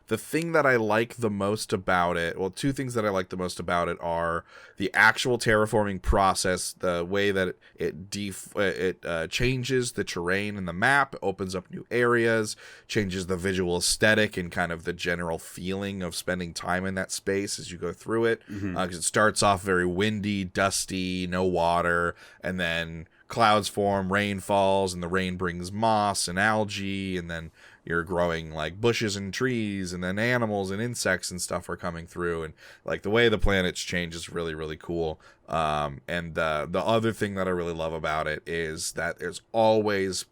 the thing that I like the most about it, well, 2 things that I like the most about it are the actual terraforming process, the way that it changes the terrain and the map, opens up new areas, changes the visual aesthetic and kind of the general feeling of spending time in that space as you go through it. Because it starts off very windy, dusty, no water, and then clouds form, rain falls, and the rain brings moss and algae, and then you're growing like bushes and trees, and then animals and insects and stuff are coming through, and like the way the planets change is really, really cool. And the other thing that I really love about it is that there's always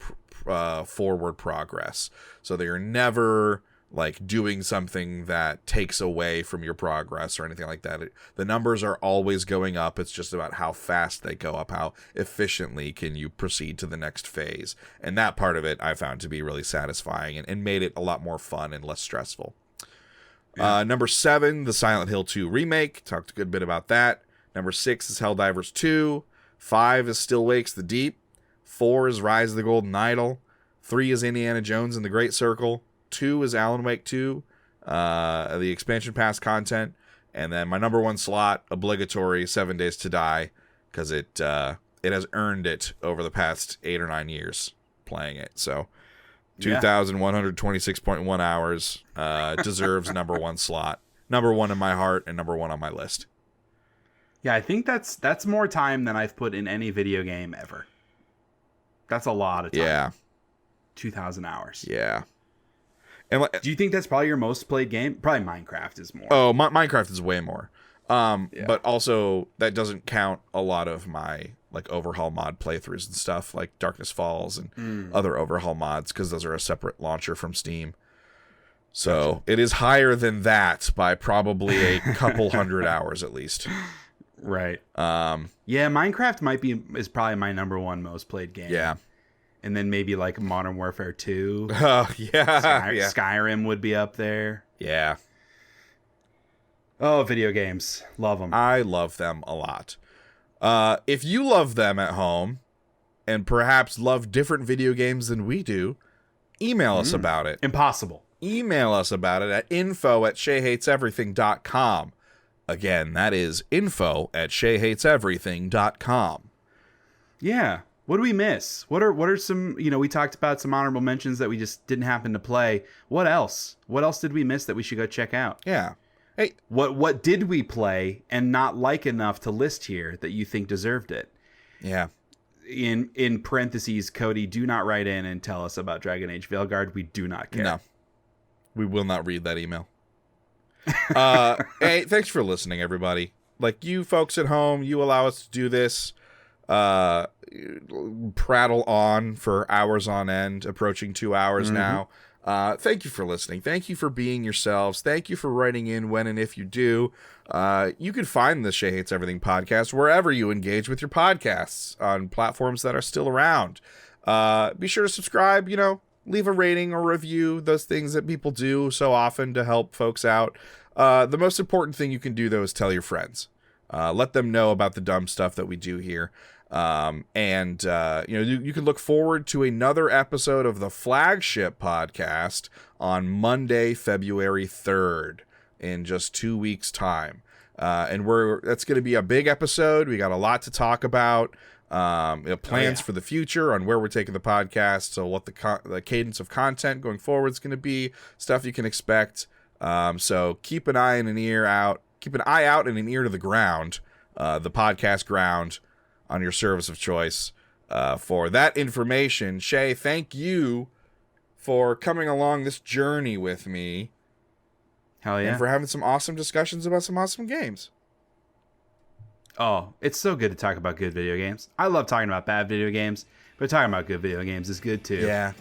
forward progress, so that you're never like doing something that takes away from your progress or anything like that. The numbers are always going up. It's just about how fast they go up, how efficiently can you proceed to the next phase. And that part of it I found to be really satisfying and made it a lot more fun and less stressful. Yeah. Number 7, the Silent Hill 2 remake. Talked a good bit about that. Number 6 is Helldivers 2. 5 is Still Wakes the Deep. 4 is Rise of the Golden Idol. 3 is Indiana Jones and the Great Circle. 2 is Alan Wake 2, the expansion pass content, and then my number 1 slot, obligatory 7 Days to Die, because it has earned it over the past 8 or 9 years playing it. So 2,126.1 hours deserves number 1 slot, number 1 in my heart, and number 1 on my list. Yeah, I think that's more time than I've put in any video game ever. That's a lot of time. Yeah, 2,000 hours. Yeah. And do you think that's probably your most played game? Probably Minecraft is more. Oh, Minecraft is way more. But also that doesn't count a lot of my like overhaul mod playthroughs and stuff like Darkness Falls and other overhaul mods, because those are a separate launcher from Steam. So gotcha. It is higher than that by probably a couple hundred hours at least. Right. Yeah, Minecraft is probably my number 1 most played game. Yeah. And then maybe like Modern Warfare 2. Oh, yeah. Skyrim would be up there. Yeah. Oh, video games. Love them. I love them a lot. If you love them at home and perhaps love different video games than we do, email us about it. Impossible. Email us about it at info@sheahateseverything.com. Again, that is info@sheahateseverything.com. Yeah. What do we miss? What are some, we talked about some honorable mentions that we just didn't happen to play. What else? What else did we miss that we should go check out? Yeah. Hey, what did we play and not like enough to list here that you think deserved it? Yeah. In parentheses, Cody, do not write in and tell us about Dragon Age Veilguard. We do not care. No. We will not read that email. Hey, thanks for listening, everybody. Like, you folks at home, you allow us to do this. Prattle on for hours on end, approaching 2 hours now. Thank you for listening. Thank you for being yourselves. Thank you for writing in when and if you do. You can find the Shea Hates Everything podcast wherever you engage with your podcasts on platforms that are still around. Be sure to subscribe, leave a rating or review, those things that people do so often to help folks out. The most important thing you can do, though, is tell your friends. Let them know about the dumb stuff that we do here. You can look forward to another episode of the flagship podcast on Monday, February 3rd, in just 2 weeks' time. That's going to be a big episode. We got a lot to talk about. Plans for the future on where we're taking the podcast. So what the cadence of content going forward is going to be, stuff you can expect. So keep an eye and an ear out. Keep an eye out and an ear to the ground, the podcast ground, on your service of choice for that information. Shea, thank you for coming along this journey with me. Hell yeah. And for having some awesome discussions about some awesome games. Oh, it's so good to talk about good video games. I love talking about bad video games, but talking about good video games is good too. Yeah.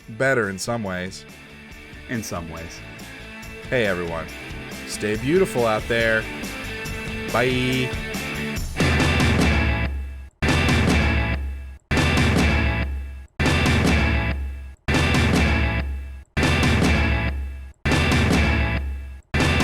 Better in some ways. In some ways. Hey, everyone. Stay beautiful out there. Bye.